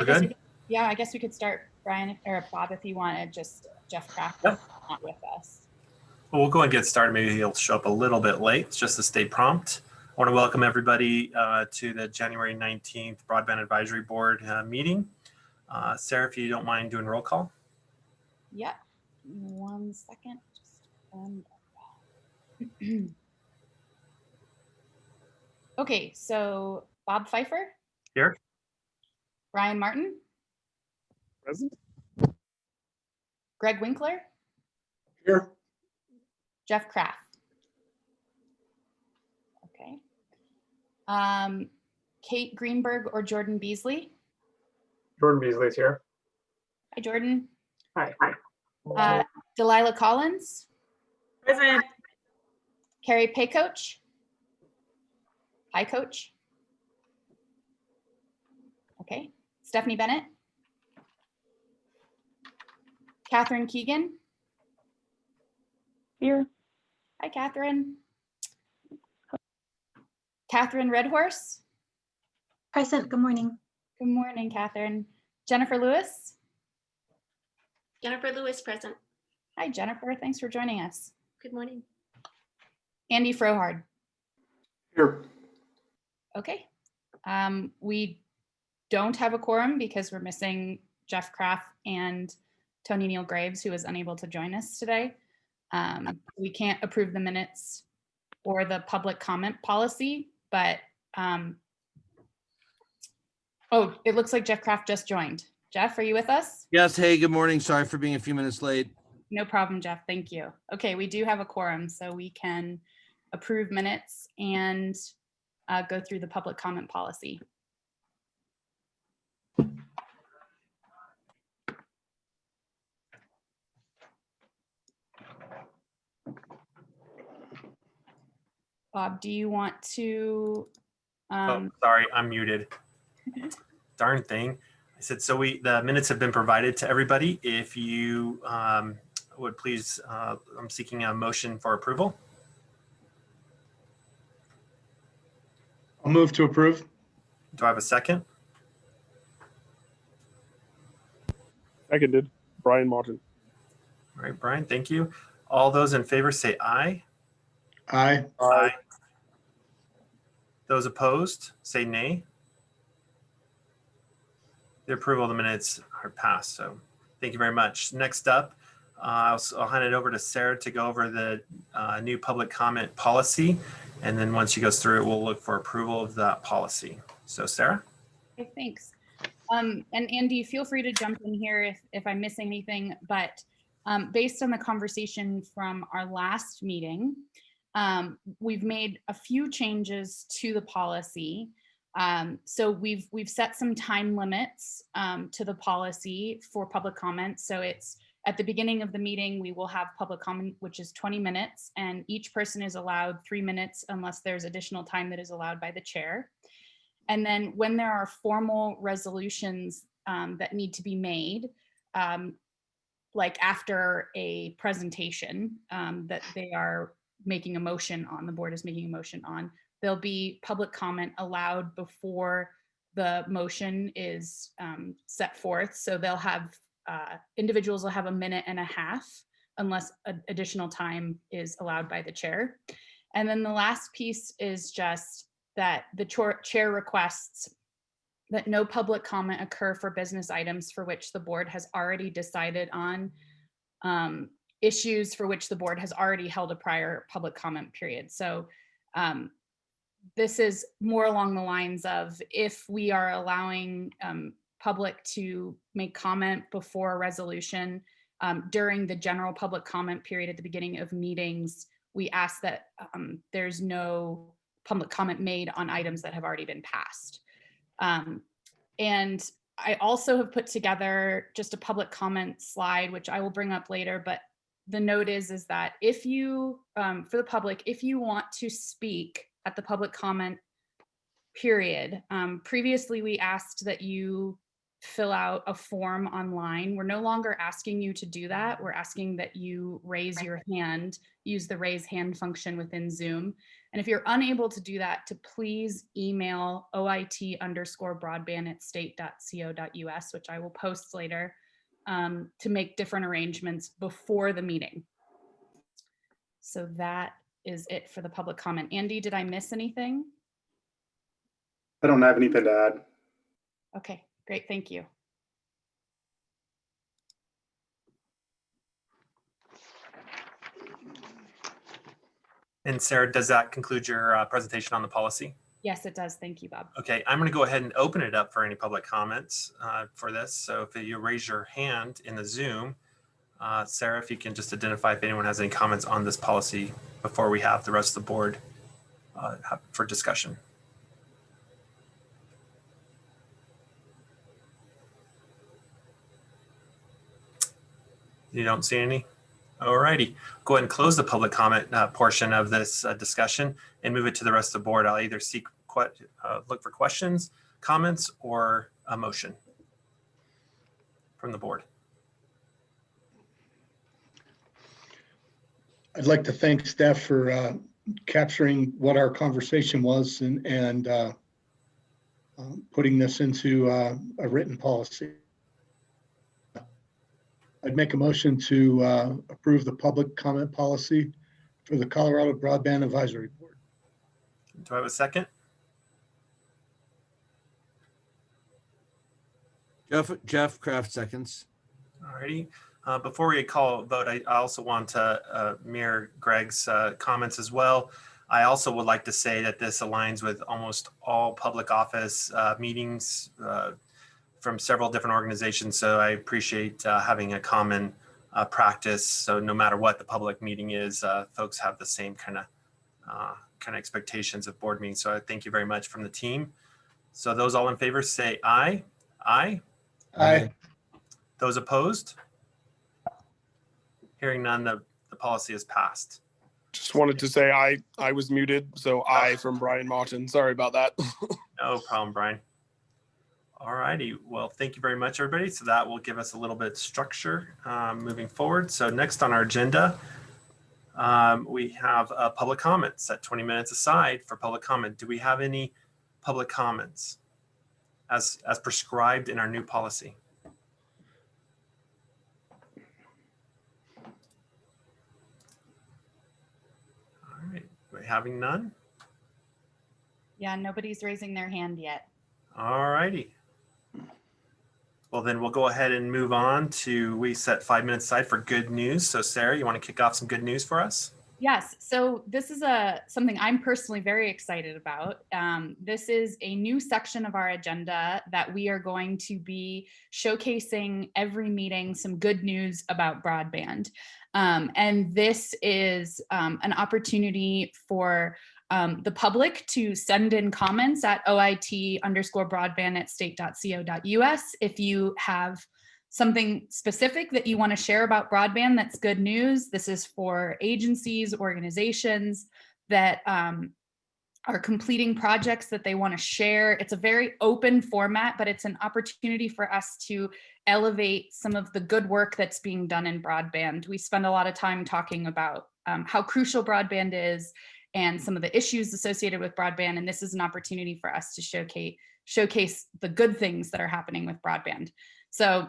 Good? Yeah, I guess we could start, Brian or Bob, if you wanted. Just Jeff Kraft Yeah. not with us. Well, we'll go and get started. Maybe he'll show up a little bit late, just to stay prompt. I want to welcome everybody to the January 19th Broadband Advisory Board meeting. Sarah, if you don't mind doing roll call. Yep. 1 second. Okay, so Bob Pfeiffer. Here. Brian Martin. Present. Greg Winkler. Here. Jeff Kraft. Okay. Kate Greenberg or Jordan Beasley. Jordan Beasley's here. Hi, Jordan. Hi. Delilah Collins. Present. Carrie Paycoach. Hi, Coach. Okay. Stephanie Bennett. Catherine Keegan. Here. Hi, Catherine. Catherine Redhorse. Present. Good morning. Good morning, Catherine. Jennifer Lewis. Jennifer Lewis, present. Hi, Jennifer. Thanks for joining us. Good morning. Andy Frohard. Here. Okay. We don't have a quorum because we're missing Jeff Kraft and Tony Neal Graves, who is unable to join us today. We can't approve the minutes or the public comment policy, but oh, it looks like Jeff Kraft just joined. Jeff, are you with us? Yes. Hey, good morning. Sorry for being a few minutes late. No problem, Jeff. Thank you. Okay, we do have a quorum, so we can approve minutes and go through the public comment policy. Bob, do you want to? Oh, sorry, I'm muted. Darn thing. I said, so the minutes have been provided to everybody. If you would please, I'm seeking a motion for approval. I'll move to approve. Do I have a second? Seconded. Brian Martin. All right, Brian, thank you. All those in favor say aye. Aye. Aye. Those opposed say nay. The approval of the minutes are passed, so thank you very much. Next up, I'll hand it over to Sarah to go over the new public comment policy, and then once she goes through it, we'll look for approval of that policy. So Sarah? Okay, thanks. And Andy, feel free to jump in here if I'm missing anything, but based on the conversation from our last meeting, we've made a few changes to the policy. So we've set some time limits to the policy for public comment. So it's at the beginning of the meeting, we will have public comment, which is 20 minutes, and each person is allowed 3 minutes unless there's additional time that is allowed by the chair. And then when there are formal resolutions that need to be made, like after a presentation that they are making a motion on, the board is making a motion on, there'll be public comment allowed before the motion is set forth. So they'll have, individuals will have 1.5 minutes unless additional time is allowed by the chair. And then the last piece is just that the chair requests that no public comment occur for business items for which the board has already decided on, issues for which the board has already held a prior public comment period. So this is more along the lines of if we are allowing public to make comment before a resolution during the general public comment period at the beginning of meetings, we ask that there's no public comment made on items that have already been passed. And I also have put together just a public comment slide, which I will bring up later, but the note is that if you, for the public, if you want to speak at the public comment period, previously we asked that you fill out a form online. We're no longer asking you to do that. We're asking that you raise your hand, use the raise hand function within Zoom. And if you're unable to do that, to please email oit_broadband@state.co.us, which I will post later, to make different arrangements before the meeting. So that is it for the public comment. Andy, did I miss anything? I don't have anything to add. Okay, great, thank you. And Sarah, does that conclude your presentation on the policy? Yes, it does. Thank you, Bob. Okay, I'm going to go ahead and open it up for any public comments for this. So if you raise your hand in the Zoom, Sarah, if you can just identify if anyone has any comments on this policy before we have the rest of the board for discussion. You don't see any? All righty. Go ahead and close the public comment portion of this discussion and move it to the rest of the board. I'll either look for questions, comments, or a motion from the board. I'd like to thank staff for capturing what our conversation was and putting this into a written policy. I'd make a motion to approve the public comment policy for the Colorado Broadband Advisory Board. Do I have a second? Jeff Kraft seconds. All righty. Before we call a vote, I also want to mirror Greg's comments as well. I also would like to say that this aligns with almost all public office meetings from several different organizations. So I appreciate having a common practice. So no matter what the public meeting is, folks have the same kind of expectations of board meetings. So I thank you very much from the team. So those all in favor say aye. Aye. Aye. Those opposed? Hearing none, the policy is passed. Just wanted to say I was muted, so I from Brian Martin. Sorry about that. No problem, Brian. All righty. Well, thank you very much, everybody. So that will give us a little bit of structure moving forward. So next on our agenda, we have public comments. Set 20 minutes aside for public comment. Do we have any public comments as prescribed in our new policy? All right. We're having none. Yeah, nobody's raising their hand yet. All righty. Well, then we'll go ahead and move on to, we set 5 minutes aside for good news. So Sarah, you want to kick off some good news for us? Yes, so this is something I'm personally very excited about. This is a new section of our agenda that we are going to be showcasing every meeting some good news about broadband. And this is an opportunity for the public to send in comments at oit_broadband@state.co.us. If you have something specific that you want to share about broadband, that's good news. This is for agencies, organizations that are completing projects that they want to share. It's a very open format, but it's an opportunity for us to elevate some of the good work that's being done in broadband. We spend a lot of time talking about how crucial broadband is and some of the issues associated with broadband. And this is an opportunity for us to showcase the good things that are happening with broadband. So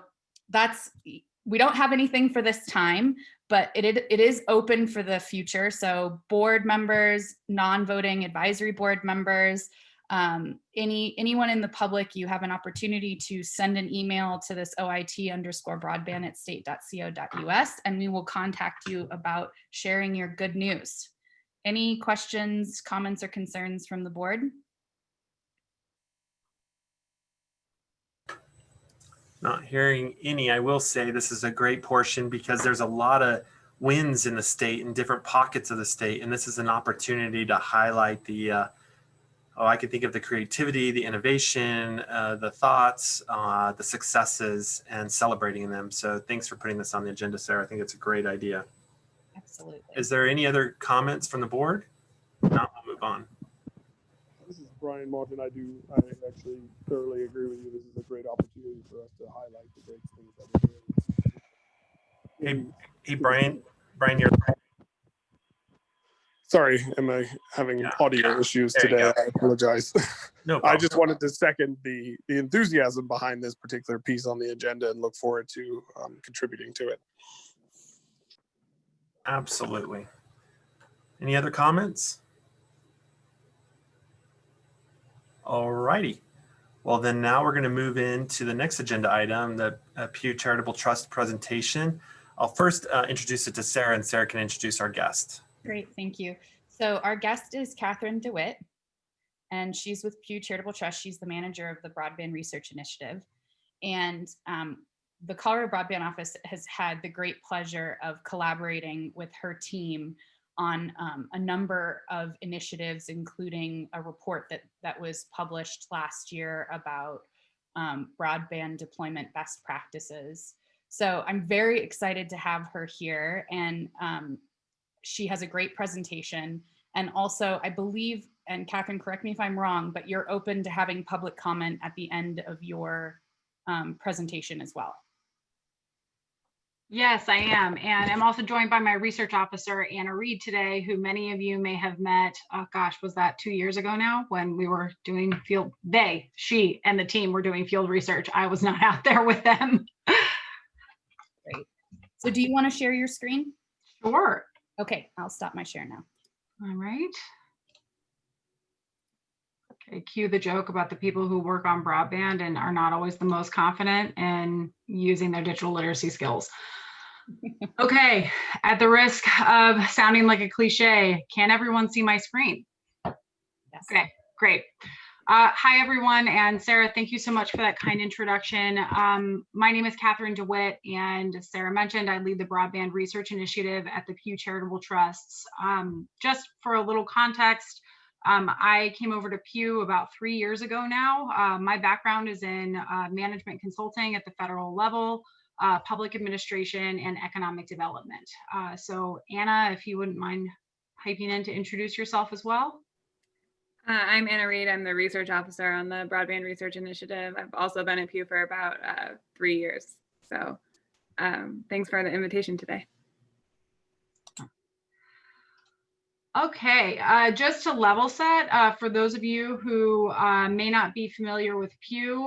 we don't have anything for this time, but it is open for the future. So board members, non-voting advisory board members, anyone in the public, you have an opportunity to send an email to this oit_broadband@state.co.us, and we will contact you about sharing your good news. Any questions, comments, or concerns from the board? Not hearing any. I will say this is a great portion because there's a lot of wins in the state in different pockets of the state. And this is an opportunity to highlight the, I can think of the creativity, the innovation, the thoughts, the successes, and celebrating them. So thanks for putting this on the agenda, Sarah. I think it's a great idea. Absolutely. Is there any other comments from the board? No, we'll move on. This is Brian Martin. I actually thoroughly agree with you. This is a great opportunity for us Hey, Brian, you're Sorry, am I having audio issues There you today? go. I apologize. no I problem. just wanted to second the enthusiasm behind this particular piece on the agenda and look forward to contributing to it. Absolutely. Any other comments? All righty. Well, then now we're going to move into the next agenda item, the Pew Charitable Trust presentation. I'll first introduce it to Sarah, and Sarah can introduce our guest. Great, thank you. So our guest is Catherine DeWitt, and she's with Pew Charitable Trust. She's the manager of the Broadband Research Initiative. And the Colorado Broadband Office has had the great pleasure of collaborating with her team on a number of initiatives, including a report that was published last year about broadband deployment best practices. So I'm very excited to have her here, and she has a great presentation. And also, I believe, and Catherine, correct me if I'm wrong, but you're open to having public comment at the end of your presentation as well. Yes, I am. And I'm also joined by my research officer, Anna Reed, today, who many of you may have met, oh gosh, was that 2 years ago now when we were doing she and the team were doing field research. I was not out there with them. Great. So do you want to share your screen? Sure. Okay, I'll stop my share now. All right. Okay, cue the joke about the people who work on broadband and are not always the most confident in using their digital literacy skills. Okay, at the risk of sounding like a cliche, can everyone see my screen? Yes. Okay, great. Hi, everyone. And Sarah, thank you so much for that kind introduction. My name is Catherine DeWitt, and as Sarah mentioned, I lead the Broadband Research Initiative at the Pew Charitable Trusts. Just for a little context, I came over to Pew about 3 years ago now. My background is in management consulting at the federal level, public administration, and economic development. So Anna, if you wouldn't mind piping in to introduce yourself as well. I'm Anna Reed. I'm the research officer on the Broadband Research Initiative. I've also been at Pew for about 3 years. So thanks for the invitation today. Okay, just to level set, for those of you who may not be familiar with Pew,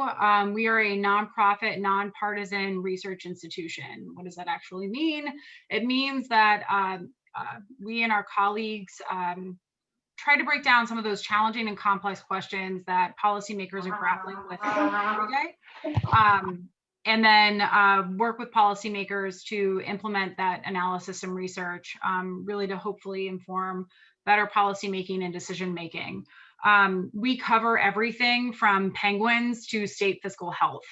we are a nonprofit, nonpartisan research institution. What does that actually mean? It means that we and our colleagues try to break down some of those challenging and complex questions that policymakers are grappling with every day. And then work with policymakers to implement that analysis and research, really to hopefully inform better policymaking and decision making. We cover everything from penguins to state fiscal health.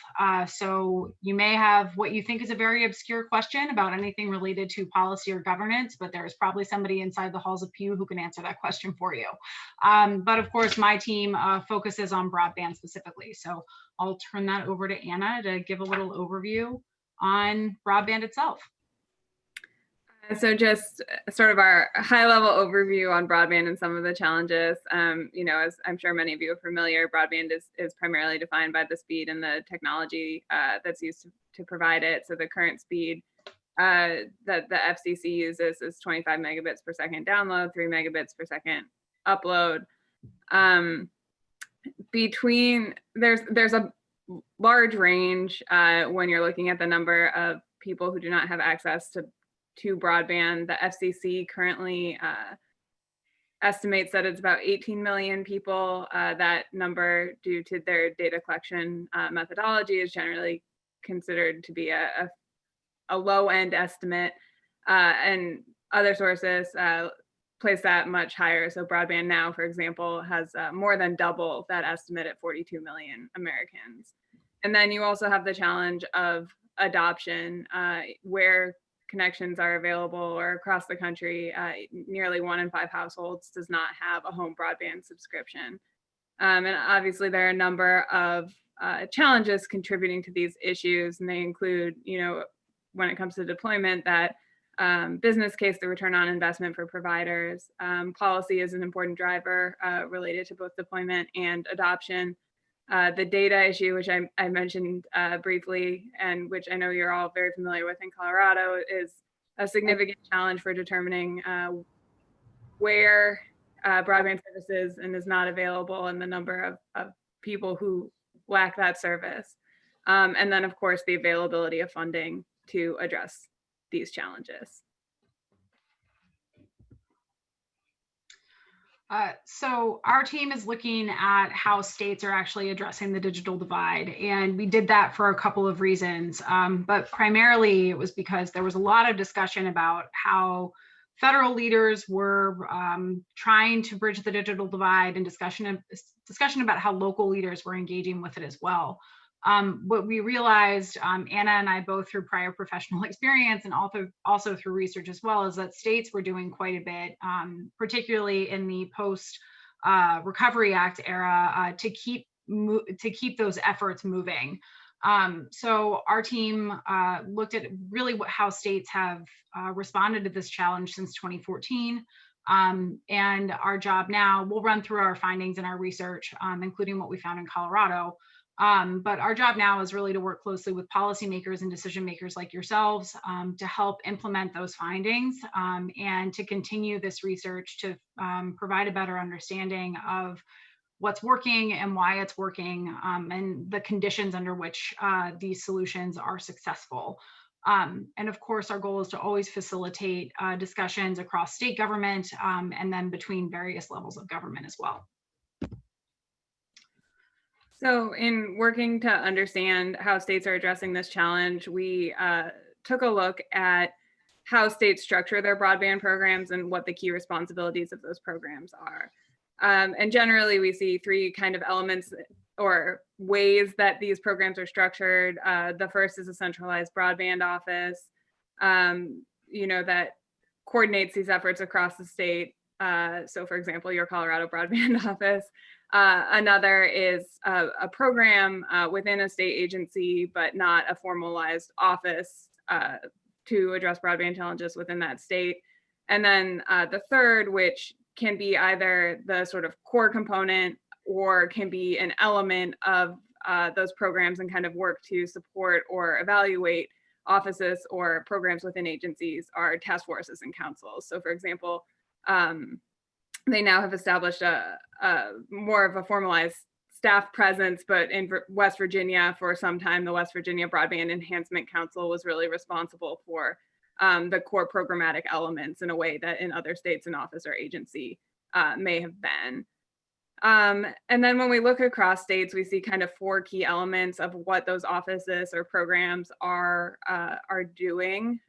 So you may have what you think is a very obscure question about anything related to policy or governance, but there's probably somebody inside the halls of Pew who can answer that question for you. But of course, my team focuses on broadband specifically. So I'll turn that over to Anna to give a little overview on broadband itself. So just sort of our high level overview on broadband and some of the challenges. As I'm sure many of you are familiar, broadband is primarily defined by the speed and the technology that's used to provide it. So the current speed that the FCC uses is 25 megabits per second download, 3 megabits per second upload. There's a large range when you're looking at the number of people who do not have access to broadband. The FCC currently estimates that it's about 18 million people. That number, due to their data collection methodology, is generally considered to be a low-end estimate, and other sources place that much higher. So Broadband Now, for example, has more than double that estimate at 42 million Americans. And then you also have the challenge of adoption, where connections are available or across the country. Nearly 1 in 5 households does not have a home broadband subscription. And obviously there are a number of challenges contributing to these issues, and they include, when it comes to deployment, that business case, the return on investment for providers. Policy is an important driver related to both deployment and adoption. The data issue, which I mentioned briefly, and which I know you're all very familiar with in Colorado, is a significant challenge for determining where broadband services and is not available, and the number of people who lack that service. And then, of course, the availability of funding to address these challenges. So our team is looking at how states are actually addressing the digital divide, and we did that for a couple of reasons. But primarily it was because there was a lot of discussion about how federal leaders were trying to bridge the digital divide, and discussion about how local leaders were engaging with it as well. What we realized, Anna and I both through prior professional experience and also through research as well, is that states were doing quite a bit, particularly in the post Recovery Act era, to keep those efforts moving. So our team looked at really how states have responded to this challenge since 2014. And our job now, we'll run through our findings and our research, including what we found in Colorado. But our job now is really to work closely with policymakers and decision makers like yourselves to help implement those findings and to continue this research to provide a better understanding of what's working and why it's working, and the conditions under which these solutions are successful. And of course, our goal is to always facilitate discussions across state government and then between various levels of government as well. So in working to understand how states are addressing this challenge, we took a look at how states structure their broadband programs and what the key responsibilities of those programs are. And generally, we see three kind of elements or ways that these programs are structured. The first is a centralized broadband office, that coordinates these efforts across the state. So for example, your Colorado broadband office. Another is a program within a state agency, but not a formalized office to address broadband challenges within that state. And then the third, which can be either the sort of core component or can be an element of those programs and kind of work to support or evaluate offices or programs within agencies, are task forces and councils. So for example, they now have established a more of a formalized staff presence, but in West Virginia for some time, the West Virginia Broadband Enhancement Council was really responsible for the core programmatic elements in a way that in other states an office or agency may have been. And then when we look across states, we see kind of four key elements of what those offices or programs are doing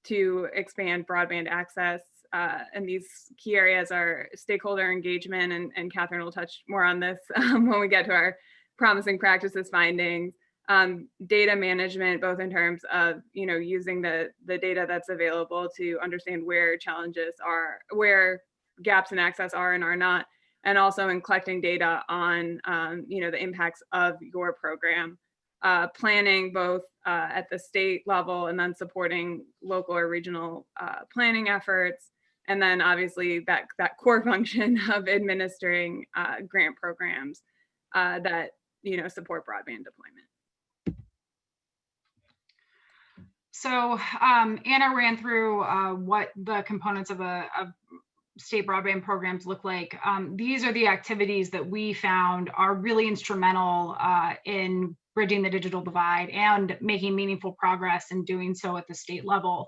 to expand broadband access. And these key areas are stakeholder engagement, and Catherine will touch more on this when we get to our promising practices findings. Data management, both in terms of using the data that's available to understand where challenges are, where gaps in access are and are not, and also in collecting data on the impacts of your program. Planning both at the state level and then supporting local or regional planning efforts. And then obviously that core function of administering grant programs that support broadband deployment. So Anna ran through what the components of state broadband programs look like. These are the activities that we found are really instrumental in bridging the digital divide and making meaningful progress in doing so at the state level.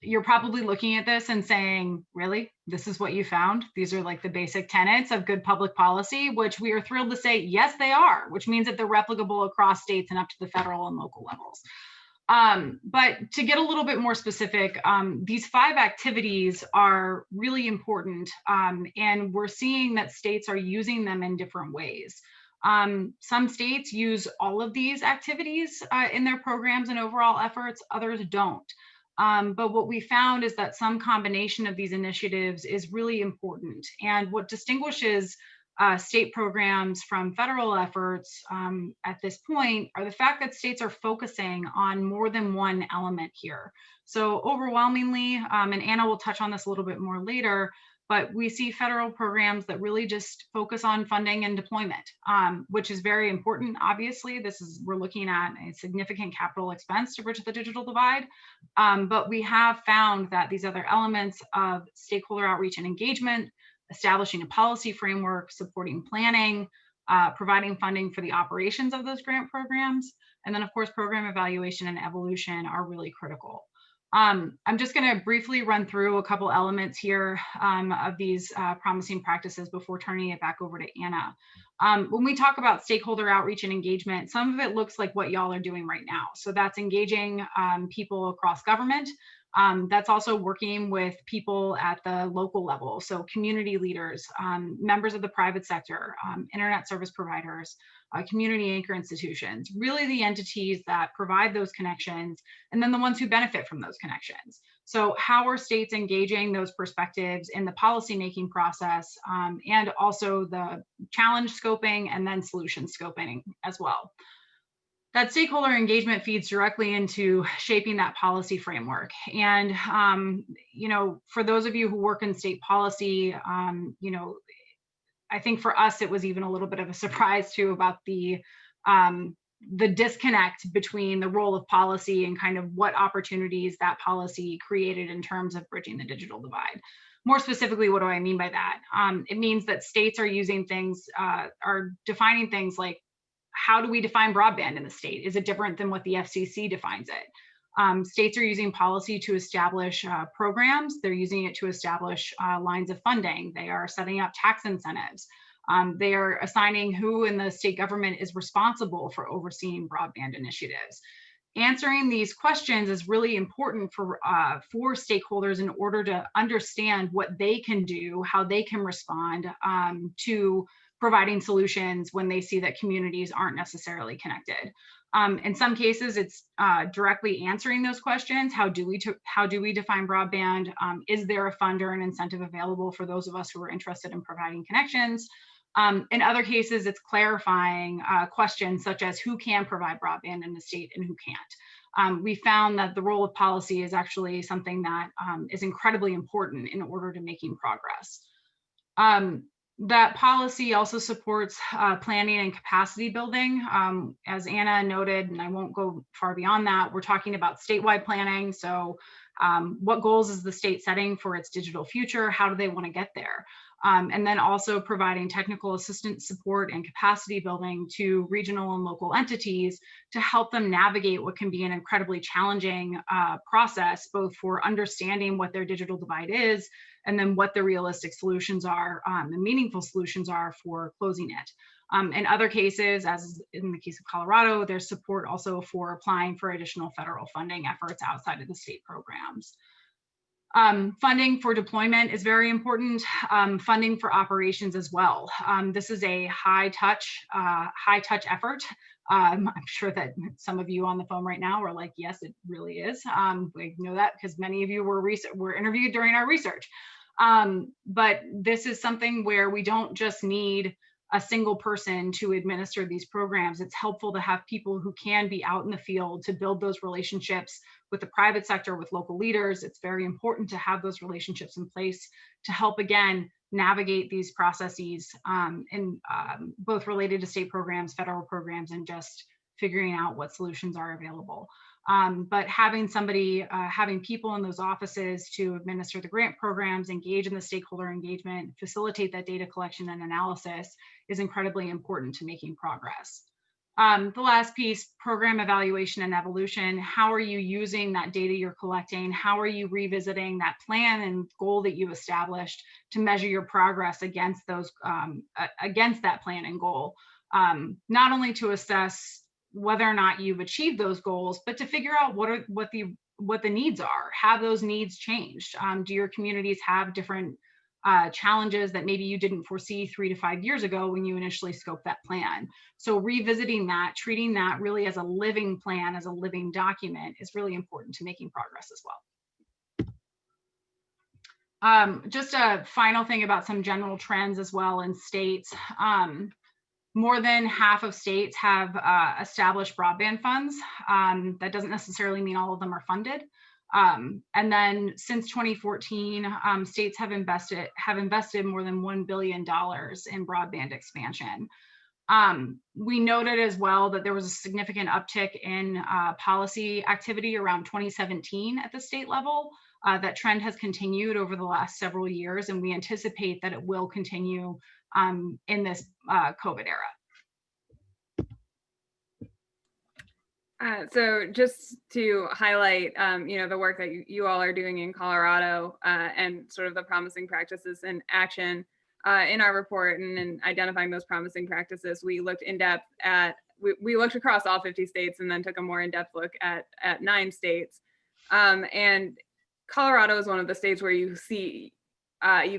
You're probably looking at this and saying, really, this is what you found? These are like the basic tenets of good public policy, which we are thrilled to say, yes, they are, which means that they're replicable across states and up to the federal and local levels. But to get a little bit more specific, these 5 activities are really important, and we're seeing that states are using them in different ways. Some states use all of these activities in their programs and overall efforts, others don't. But what we found is that some combination of these initiatives is really important. And what distinguishes state programs from federal efforts at this point are the fact that states are focusing on more than one element here. So overwhelmingly, and Anna will touch on this a little bit more later, but we see federal programs that really just focus on funding and deployment, which is very important. Obviously, we're looking at a significant capital expense to bridge the digital divide, but we have found that these other elements of stakeholder outreach and engagement, establishing a policy framework, supporting planning, providing funding for the operations of those grant programs, and then of course, program evaluation and evolution are really critical. I'm just going to briefly run through a couple elements here of these promising practices before turning it back over to Anna. When we talk about stakeholder outreach and engagement, some of it looks like what y'all are doing right now. So that's engaging people across government. That's also working with people at the local level. So community leaders, members of the private sector, internet service providers, community anchor institutions, really the entities that provide those connections, and then the ones who benefit from those connections. So how are states engaging those perspectives in the policymaking process, and also the challenge scoping and then solution scoping as well. That stakeholder engagement feeds directly into shaping that policy framework. And, you know, for those of you who work in state policy, you know, I think for us, it was even a little bit of a surprise too about the disconnect between the role of policy and kind of what opportunities that policy created in terms of bridging the digital divide. More specifically, what do I mean by that? It means that states are using things, are defining things like, how do we define broadband in the state? Is it different than what the FCC defines it? States are using policy to establish programs. They're using it to establish lines of funding. They are setting up tax incentives. They are assigning who in the state government is responsible for overseeing broadband initiatives. Answering these questions is really important for stakeholders in order to understand what they can do, how they can respond to providing solutions when they see that communities aren't necessarily connected. In some cases, it's directly answering those questions. How do we define broadband? Is there a fund or an incentive available for those of us who are interested in providing connections? In other cases, it's clarifying questions such as who can provide broadband in the state and who can't. We found that the role of policy is actually something that is incredibly important in order to making progress. That policy also supports planning and capacity building. As Anna noted, and I won't go far beyond that, we're talking about statewide planning. So what goals is the state setting for its digital future? How do they want to get there? And then also providing technical assistance support and capacity building to regional and local entities to help them navigate what can be an incredibly challenging process, both for understanding what their digital divide is, and then what the realistic solutions are, the meaningful solutions are for closing it. In other cases, as in the case of Colorado, there's support also for applying for additional federal funding efforts outside of the state programs. Funding for deployment is very important. Funding for operations as well. This is a high touch effort. I'm sure that some of you on the phone right now are like, yes, it really is. We know that because many of you were interviewed during our research. But this is something where we don't just need a single person to administer these programs. It's helpful to have people who can be out in the field to build those relationships with the private sector, with local leaders. It's very important to have those relationships in place to help, again, navigate these processes both related to state programs, federal programs, and just figuring out what solutions are available. But having people in those offices to administer the grant programs, engage in the stakeholder engagement, facilitate that data collection and analysis is incredibly important to making progress. The last piece, program evaluation and evolution. How are you using that data you're collecting? How are you revisiting that plan and goal that you established to measure your progress against those against that plan and goal? Not only to assess whether or not you've achieved those goals, but to figure out what the needs are. Have those needs changed? Do your communities have different challenges that maybe you didn't foresee 3 to 5 years ago when you initially scoped that plan? So revisiting that, treating that really as a living plan, as a living document, is really important to making progress as well. Just a final thing about some general trends as well in states. More than half of states have established broadband funds. That doesn't necessarily mean all of them are funded. And then since 2014, states have invested more than $1 billion in broadband expansion. We noted as well that there was a significant uptick in policy activity around 2017 at the state level. That trend has continued over the last several years, and we anticipate that it will continue in this COVID era. So just to highlight, the work that you all are doing in Colorado and sort of the promising practices and action in our report, and in identifying those promising practices, we looked in depth at, we looked across all 50 states and then took a more in-depth look at 9 states. And Colorado is one of the states where you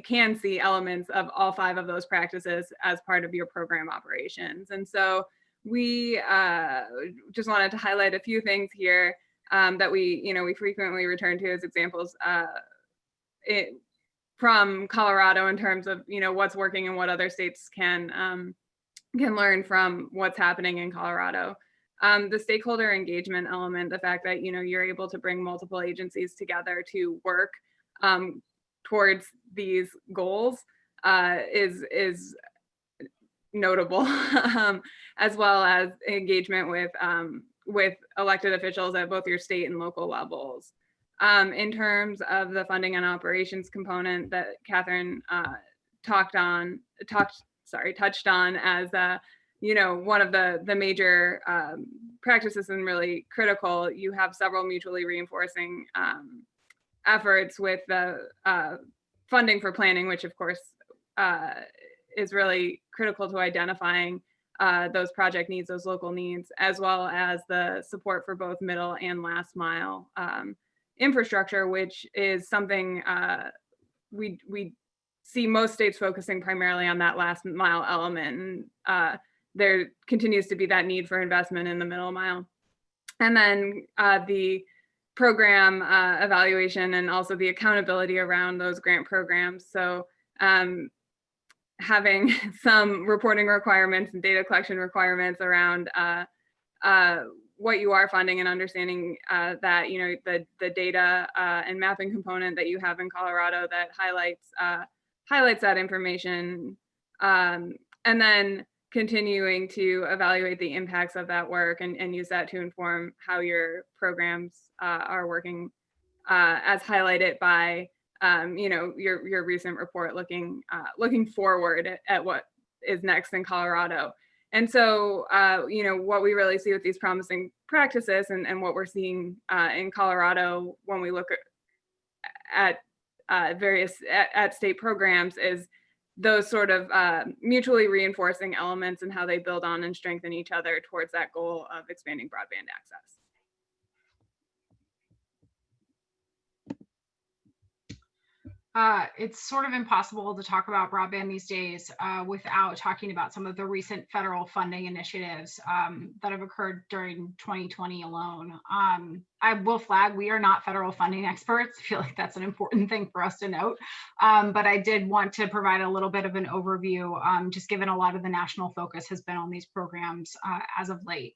can see elements of all 5 of those practices as part of your program operations. And so we just wanted to highlight a few things here that we frequently return to as examples from Colorado in terms of what's working and what other states can learn from what's happening in Colorado. The stakeholder engagement element, the fact that you're able to bring multiple agencies together to work towards these goals is notable, as well as engagement with elected officials at both your state and local levels. In terms of the funding and operations component that Catherine touched on as one of the major practices and really critical, you have several mutually reinforcing efforts with the funding for planning, which of course is really critical to identifying those project needs, those local needs, as well as the support for both middle and last mile infrastructure, which is something we see most states focusing primarily on that last mile element. And there continues to be that need for investment in the middle mile. And then the program evaluation and also the accountability around those grant programs. So having some reporting requirements and data collection requirements around what you are funding, and understanding that the data and mapping component that you have in Colorado that highlights that information, and then continuing to evaluate the impacts of that work and use that to inform how your programs are working, as highlighted by your recent report looking forward at what is next in Colorado. And so, what we really see with these promising practices and what we're seeing in Colorado when we look at various state programs is those sort of mutually reinforcing elements and how they build on and strengthen each other towards that goal of expanding broadband access. It's sort of impossible to talk about broadband these days without talking about some of the recent federal funding initiatives that have occurred during 2020 alone. I will flag, we are not federal funding experts. I feel like that's an important thing for us to note. But I did want to provide a little bit of an overview, just given a lot of the national focus has been on these programs as of late.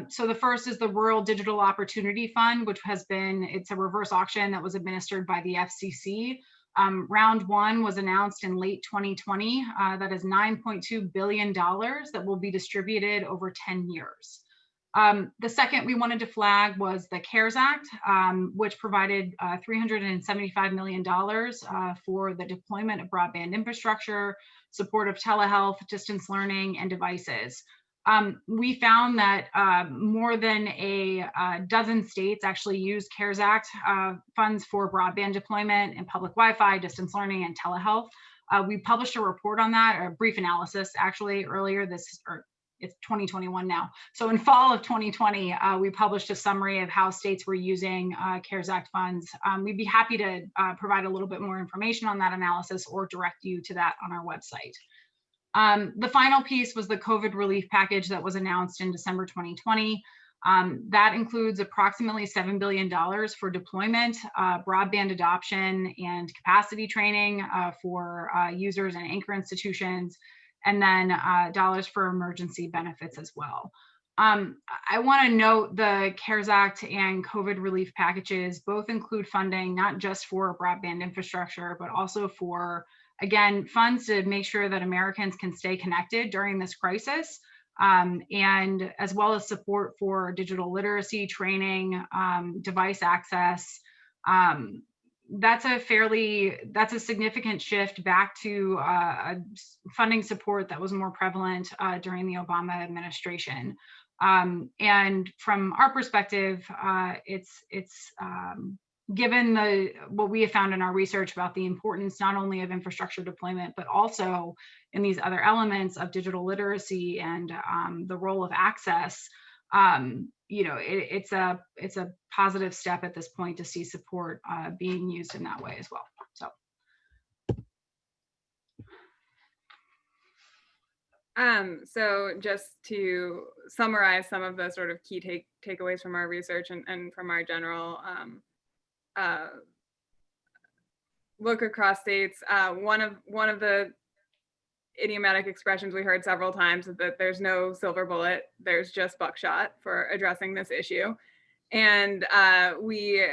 So the first is the Rural Digital Opportunity Fund, which it's a reverse auction that was administered by the FCC. Round 1 was announced in late 2020. That is $9.2 billion that will be distributed over 10 years. The second we wanted to flag was the CARES Act, which provided $375 million for the deployment of broadband infrastructure, support of telehealth, distance learning, and devices. We found that more than a dozen states actually use CARES Act funds for broadband deployment and public Wi-Fi, distance learning, and telehealth. We published a report on that, or a brief analysis actually earlier it's 2021 now. So in fall of 2020, we published a summary of how states were using CARES Act funds. We'd be happy to provide a little bit more information on that analysis or direct you to that on our website. The final piece was the COVID relief package that was announced in December 2020. That includes approximately $7 billion for deployment, broadband adoption, and capacity training for users and anchor institutions, and then dollars for emergency benefits as well. I want to note the CARES Act and COVID relief packages both include funding, not just for broadband infrastructure, but also for, again, funds to make sure that Americans can stay connected during this crisis, and as well as support for digital literacy training, device access. That's a significant shift back to a funding support that was more prevalent during the Obama administration. And from our perspective, it's given what we have found in our research about the importance not only of infrastructure deployment, but also in these other elements of digital literacy and the role of access. It's a positive step at this point to see support being used in that way as well. So. So just to summarize some of the sort of key takeaways from our research and from our general look across states, one of the idiomatic expressions we heard several times is that there's no silver bullet, there's just buckshot for addressing this issue. And we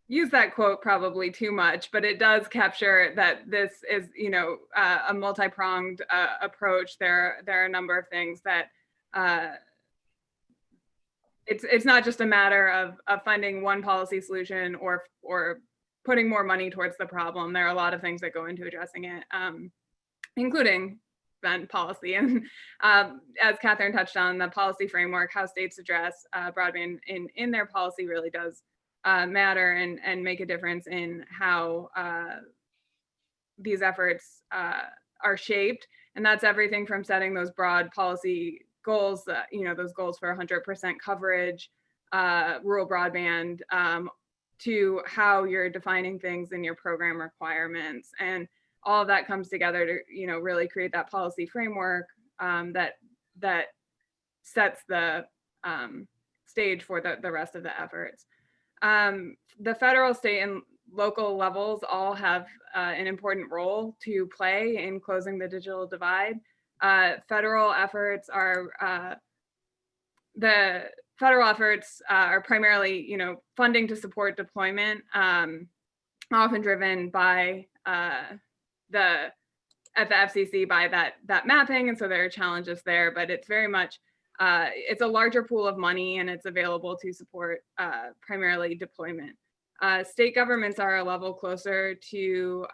use that quote probably too much, but it does capture that this is, a multi-pronged approach. There are a number of things that it's not just a matter of finding one policy solution or putting more money towards the problem. There are a lot of things that go into addressing it, including then policy. And as Catherine touched on, the policy framework, how states address broadband in their policy really does matter and make a difference in how these efforts are shaped. And that's everything from setting those broad policy goals, those goals for 100% coverage, rural broadband, to how you're defining things in your program requirements. And all of that comes together to, really create that policy framework that sets the stage for the rest of the efforts. The federal, state, and local levels all have an important role to play in closing the digital divide. Federal efforts are primarily, funding to support deployment, often driven by at the FCC by that mapping, and so there are challenges there. But it's very much it's a larger pool of money, and it's available to support primarily deployment. State governments are a level closer to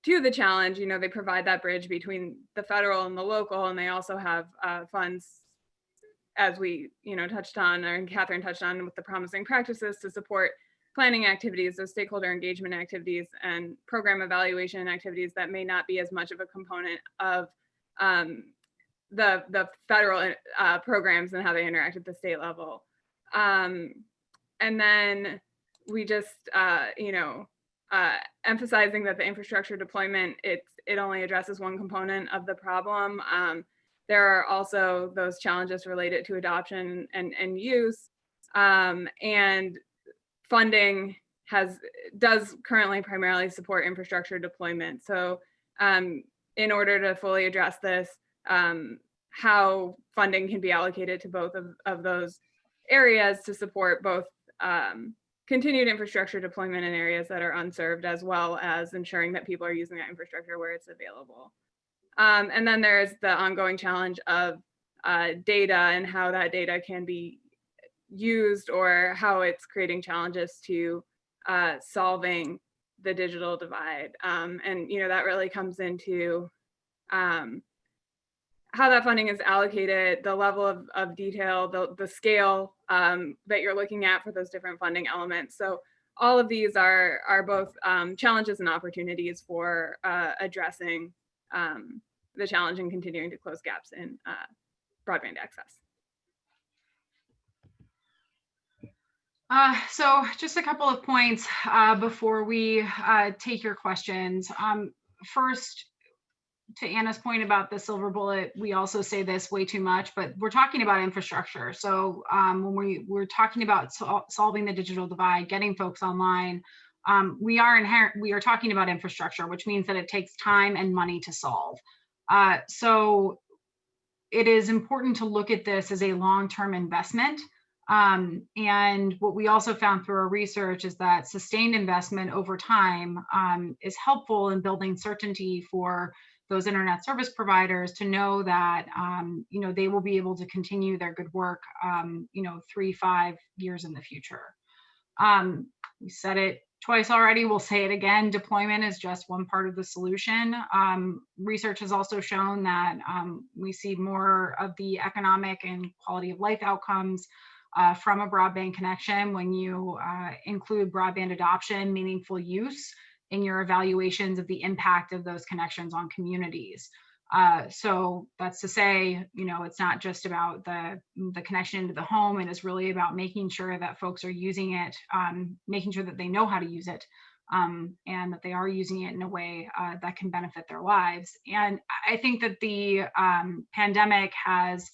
the challenge. They provide that bridge between the federal and the local, and they also have funds, as we touched on, or Catherine touched on, with the promising practices to support planning activities, those stakeholder engagement activities and program evaluation activities that may not be as much of a component of the federal programs and how they interact at the state level. And then we just, emphasizing that the infrastructure deployment, it only addresses one component of the problem. There are also those challenges related to adoption and use, and funding does currently primarily support infrastructure deployment. So in order to fully address this, how funding can be allocated to both of those areas to support both continued infrastructure deployment in areas that are unserved, as well as ensuring that people are using that infrastructure where it's available. And then there's the ongoing challenge of data and how that data can be used, or how it's creating challenges to solving the digital divide. And that really comes into how that funding is allocated, the level of detail, the scale that you're looking at for those different funding elements. So all of these are both challenges and opportunities for addressing the challenge and continuing to close gaps in broadband access. So just a couple of points before we take your questions. First, to Anna's point about the silver bullet, we also say this way too much, but we're talking about infrastructure. So when we're talking about solving the digital divide, getting folks online, we are talking about infrastructure, which means that it takes time and money to solve. So it is important to look at this as a long-term investment. And what we also found through our research is that sustained investment over time is helpful in building certainty for those internet service providers to know that they will be able to continue their good work 3-5 years in the future. We said it twice already, we'll say it again, deployment is just one part of the solution. Research has also shown that we see more of the economic and quality of life outcomes from a broadband connection when you include broadband adoption, meaningful use in your evaluations of the impact of those connections on communities. So that's to say, it's not just about the connection into the home. It is really about making sure that folks are using it, making sure that they know how to use it, and that they are using it in a way that can benefit their lives. And I think that the pandemic has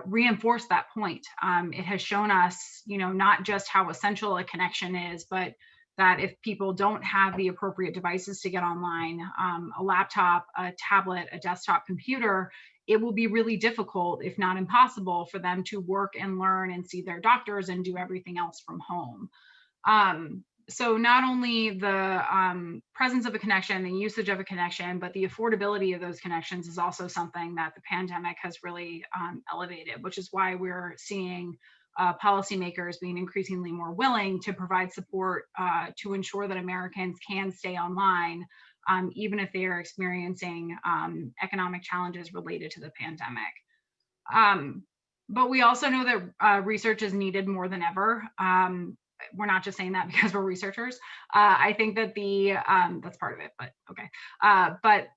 reinforced that point. It has shown us, not just how essential a connection is, but that if people don't have the appropriate devices to get online, a laptop, a tablet, a desktop computer, it will be really difficult, if not impossible, for them to work and learn and see their doctors and do everything else from home. So not only the presence of a connection, the usage of a connection, but the affordability of those connections is also something that the pandemic has really elevated, which is why we're seeing policymakers being increasingly more willing to provide support to ensure that Americans can stay online, even if they are experiencing economic challenges related to the pandemic. But we also know that research is needed more than ever. We're not just saying that because we're researchers. I think that that's part of it, but okay. But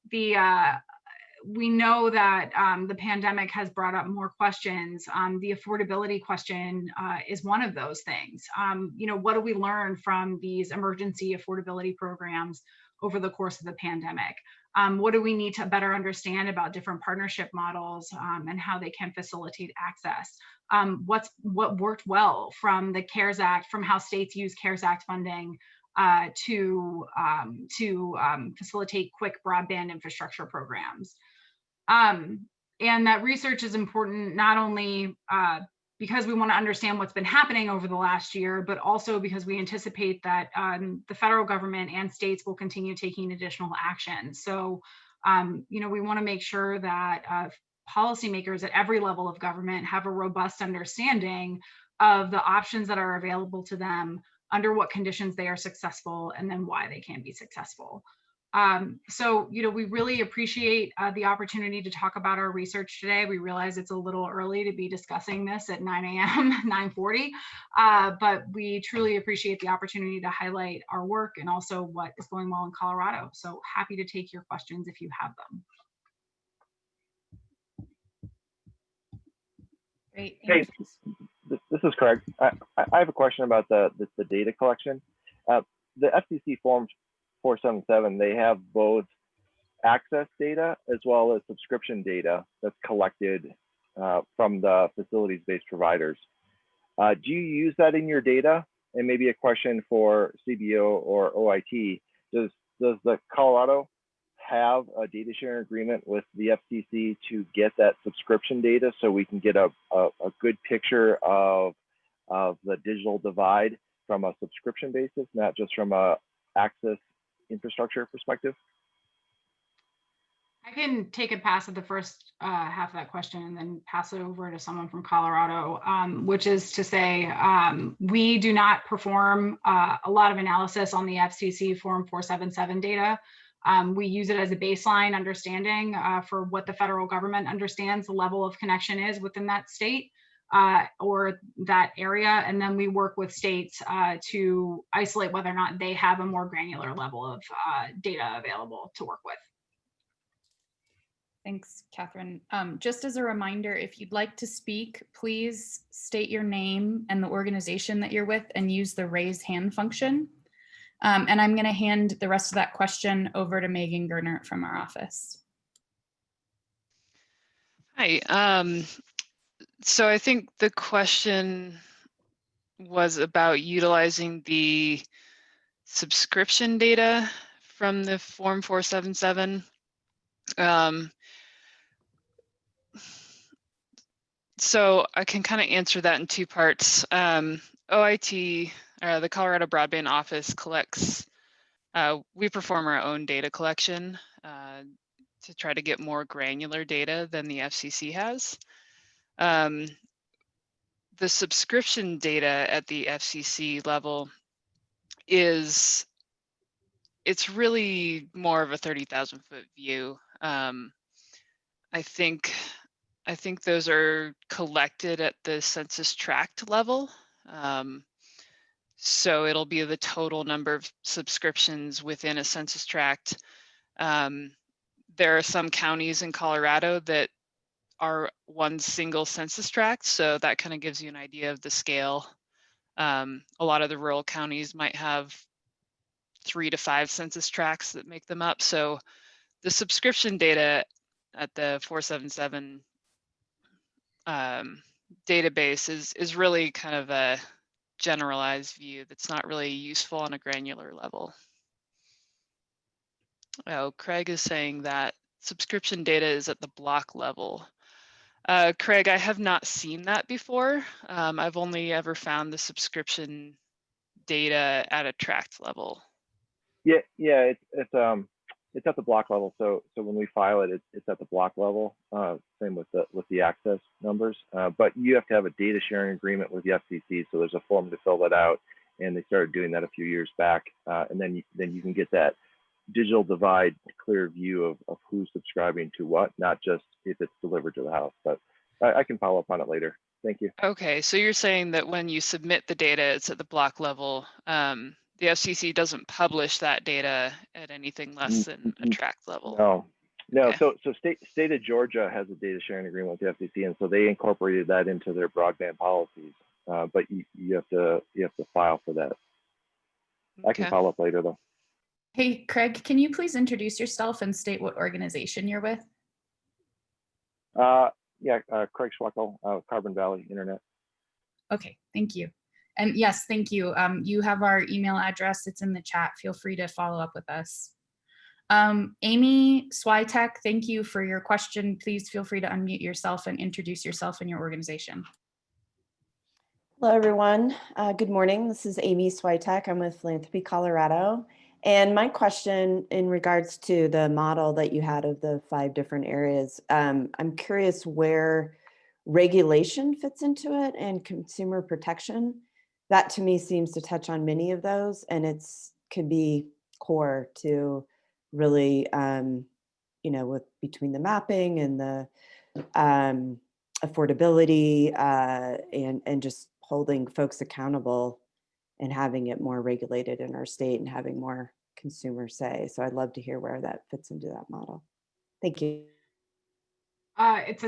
we know that the pandemic has brought up more questions. The affordability question is one of those things. What do we learn from these emergency affordability programs over the course of the pandemic? What do we need to better understand about different partnership models and how they can facilitate access? What worked well from the CARES Act, from how states use CARES Act funding to facilitate quick broadband infrastructure programs. And that research is important not only because we want to understand what's been happening over the last year, but also because we anticipate that the federal government and states will continue taking additional action. So, we want to make sure that policymakers at every level of government have a robust understanding of the options that are available to them, under what conditions they are successful, and then why they can be successful. So, we really appreciate the opportunity to talk about our research today. We realize it's a little early to be discussing this at 9 a.m., 9:40, but we truly appreciate the opportunity to highlight our work and also what is going well in Colorado. So happy to take your questions if you have them. Great. Hey, this is Craig. I have a question about the data collection. The FCC Form 477, they have both access data as well as subscription data that's collected from the facilities-based providers. Do you use that in your data? And maybe a question for CBO or OIT, does the Colorado have a data sharing agreement with the FCC to get that subscription data so we can get a good picture of the digital divide from a subscription basis, not just from a access infrastructure perspective? I can take a pass at the first half of that question and then pass it over to someone from Colorado, which is to say, we do not perform a lot of analysis on the FCC Form 477 data. We use it as a baseline understanding for what the federal government understands the level of connection is within that state or that area. And then we work with states to isolate whether or not they have a more granular level of data available to work with. Thanks, Catherine. Just as a reminder, if you'd like to speak, please state your name and the organization that you're with and use the raise hand function. And I'm going to hand the rest of that question over to Megan Gernert from our office. Hi. So I think the question was about utilizing the subscription data from the Form 477. So I can kind of answer that in two parts. OIT, the Colorado Broadband Office collects, we perform our own data collection to try to get more granular data than the FCC has. The subscription data at the FCC level it's really more of a 30,000 foot view. I think those are collected at the census tract level. So it'll be the total number of subscriptions within a census tract. There are some counties in Colorado that are one single census tract, so that kind of gives you an idea of the scale. A lot of the rural counties might have 3 to 5 census tracts that make them up. So the subscription data at the 477 database is really kind of a generalized view that's not really useful on a granular level. Oh, Craig is saying that subscription data is at the block level. Craig, I have not seen that before. I've only ever found the subscription data at a tract level. Yeah, it's at the block level. So when we file it, it's at the block level. Same with the access numbers. But you have to have a data sharing agreement with the FCC. So there's a form to fill that out, and they started doing that a few years back. And then you can get that digital divide clear view of who's subscribing to what, not just if it's delivered to the house. But I can follow up on it later. Thank you. Okay, so you're saying that when you submit the data, it's at the block level. The FCC doesn't publish that data at anything less than a tract level. No. Okay. So state of Georgia has a data sharing agreement with the FCC, and so they incorporated that into their broadband policies. But you have to file for that. I can Okay. follow up later though. Hey, Craig, can you please introduce yourself and state what organization you're with? Craig Schweckel, Carbon Valley Internet. Okay, thank you. And yes, thank you. You have our email address. It's in the chat. Feel free to follow up with us. Amy Switek, thank you for your question. Please feel free to unmute yourself and introduce yourself and your organization. Hello, everyone. Good morning. This is Amy Switek. I'm with Philanthropy Colorado. And my question in regards to the model that you had of the 5 different areas, I'm curious where regulation fits into it and consumer protection. That to me seems to touch on many of those, and could be core to really, between the mapping and the affordability and just holding folks accountable and having it more regulated in our state and having more consumer say. So I'd love to hear where that fits into that model. Thank you. It's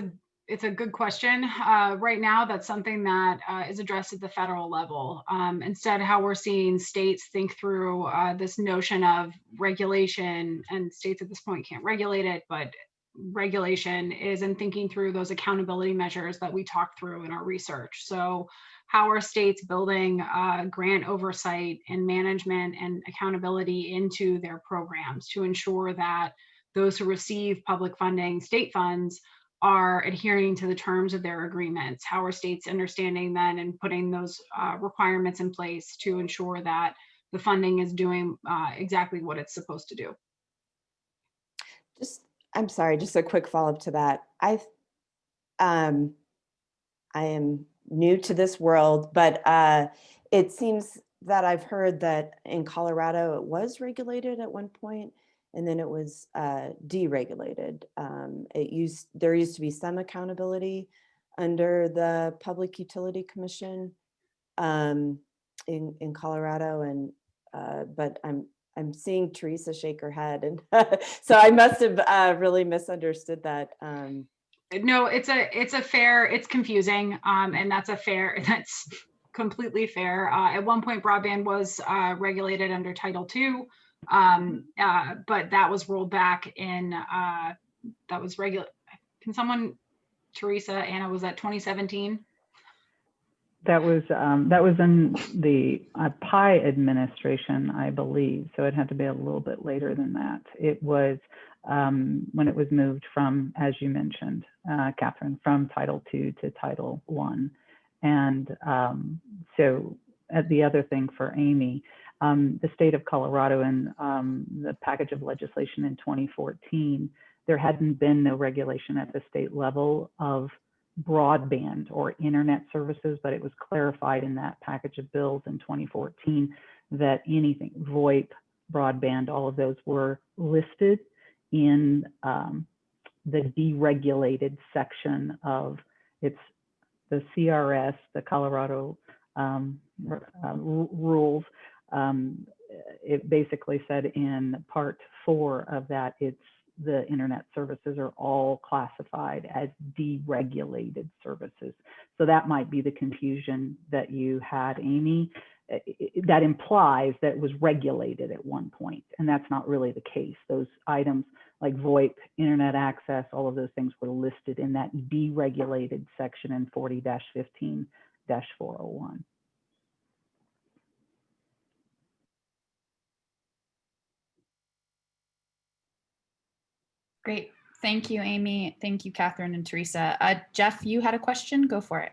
a good question. Right now, that's something that is addressed at the federal level. Instead, how we're seeing states think through this notion of regulation, and states at this point can't regulate it, but regulation is in thinking through those accountability measures that we talked through in our research. So how are states building grant oversight and management and accountability into their programs to ensure that those who receive public funding, state funds, are adhering to the terms of their agreements? How are states understanding then and putting those requirements in place to ensure that the funding is doing exactly what it's supposed to do? I'm sorry, just a quick follow-up to that. I am new to this world, but it seems that I've heard that in Colorado it was regulated at one point, and then it was deregulated. There used to be some accountability under the Public Utility Commission in Colorado, and but I'm seeing Teresa shake her head, and so I must have really misunderstood that. No, it's confusing, and that's completely fair. At one point, broadband was regulated under Title II, but that was rolled back in, that was regular. Can someone, Teresa, Anna, was that 2017? That was in the PI administration, I believe. So it had to be a little bit later than that. It was when it was moved from, as you mentioned, Catherine, from Title II to Title I. And so the other thing for Amy, the state of Colorado and the package of legislation in 2014, there hadn't been no regulation at the state level of broadband or internet services, but it was clarified in that package of bills in 2014 that anything, VoIP, broadband, all of those were listed in the deregulated section of the CRS, the Colorado rules. It basically said in part 4 of that, the internet services are all classified as deregulated services. So that might be the confusion that you had, Amy. That implies that it was regulated at one point, and that's not really the case. Those items like VoIP, internet access, all of those things were listed in that deregulated section in 40-15-401. Great. Thank you, Amy. Thank you, Catherine and Teresa. Jeff, you had a question? Go for it.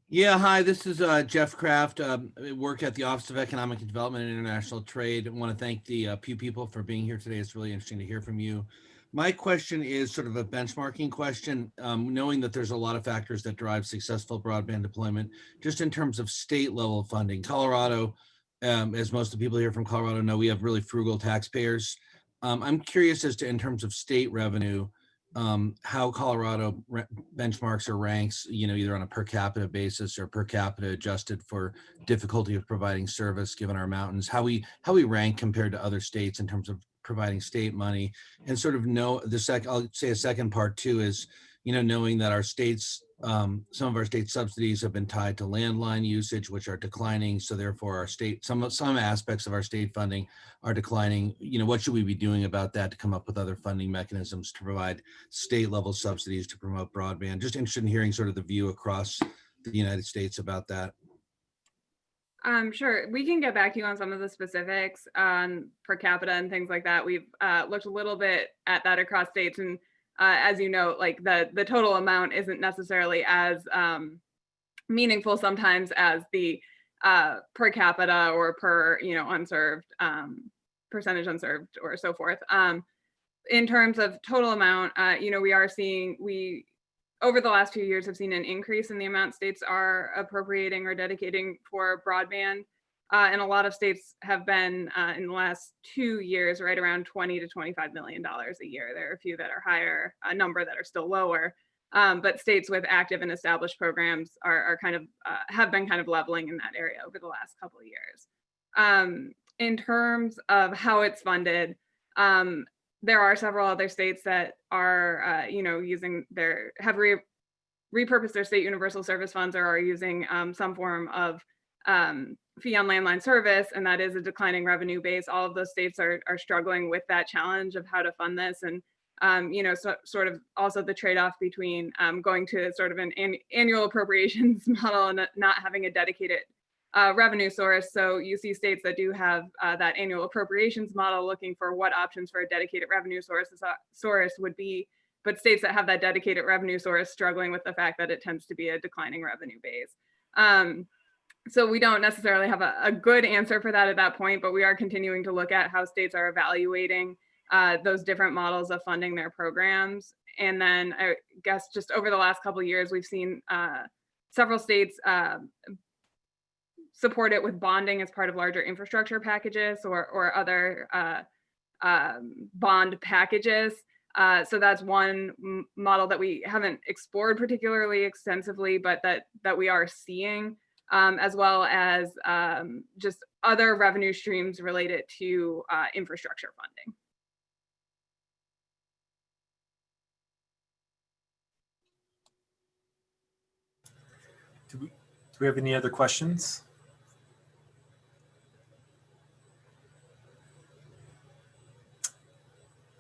Yeah, hi, this is Jeff Kraft. I work at the Office of Economic Development and International Trade. I want to thank the Pew people for being here today. It's really interesting to hear from you. My question is sort of a benchmarking question, knowing that there's a lot of factors that drive successful broadband deployment, just in terms of state level funding. Colorado, as most of the people here from Colorado know, we have really frugal taxpayers. I'm curious as to, in terms of state revenue, how Colorado benchmarks or ranks, either on a per capita basis or per capita adjusted for difficulty of providing service given our mountains, how we rank compared to other states in terms of providing state money, and sort of know I'll say a second part too is, knowing that our states, some of our state subsidies have been tied to landline usage, which are declining. So therefore our state, some aspects of our state funding are declining. What should we be doing about that to come up with other funding mechanisms to provide state level subsidies to promote broadband? Just interested in hearing sort of the view across the United States about that. Sure. We can get back to you on some of the specifics on per capita and things like that. We've looked a little bit at that across states, and as you know, like the total amount isn't necessarily as meaningful sometimes as the per capita or per unserved percentage unserved or so forth. In terms of total amount, we are seeing over the last few years have seen an increase in the amount states are appropriating or dedicating for broadband. And a lot of states have been in the last 2 years right around $20 to $25 million a year. There are a few that are higher, a number that are still lower. But states with active and established programs are kind of have been kind of leveling in that area over the last couple of years. In terms of how it's funded, there are several other states that are, using repurposed their state universal service funds or are using some form of fee on landline service, and that is a declining revenue base. All of those states are struggling with that challenge of how to fund this, and sort of also the trade-off between going to sort of an annual appropriations model and not having a dedicated revenue source. So you see states that do have that annual appropriations model looking for what options for a dedicated revenue source would be, but states that have that dedicated revenue source struggling with the fact that it tends to be a declining revenue base. So we don't necessarily have a good answer for that at that point, but we are continuing to look at how states are evaluating those different models of funding their programs. And then I guess just over the last couple of years, we've seen several states support it with bonding as part of larger infrastructure packages or other bond packages. So that's one model that we haven't explored particularly extensively, but that we are seeing, as well as just other revenue streams related to infrastructure funding. Do we have any other questions?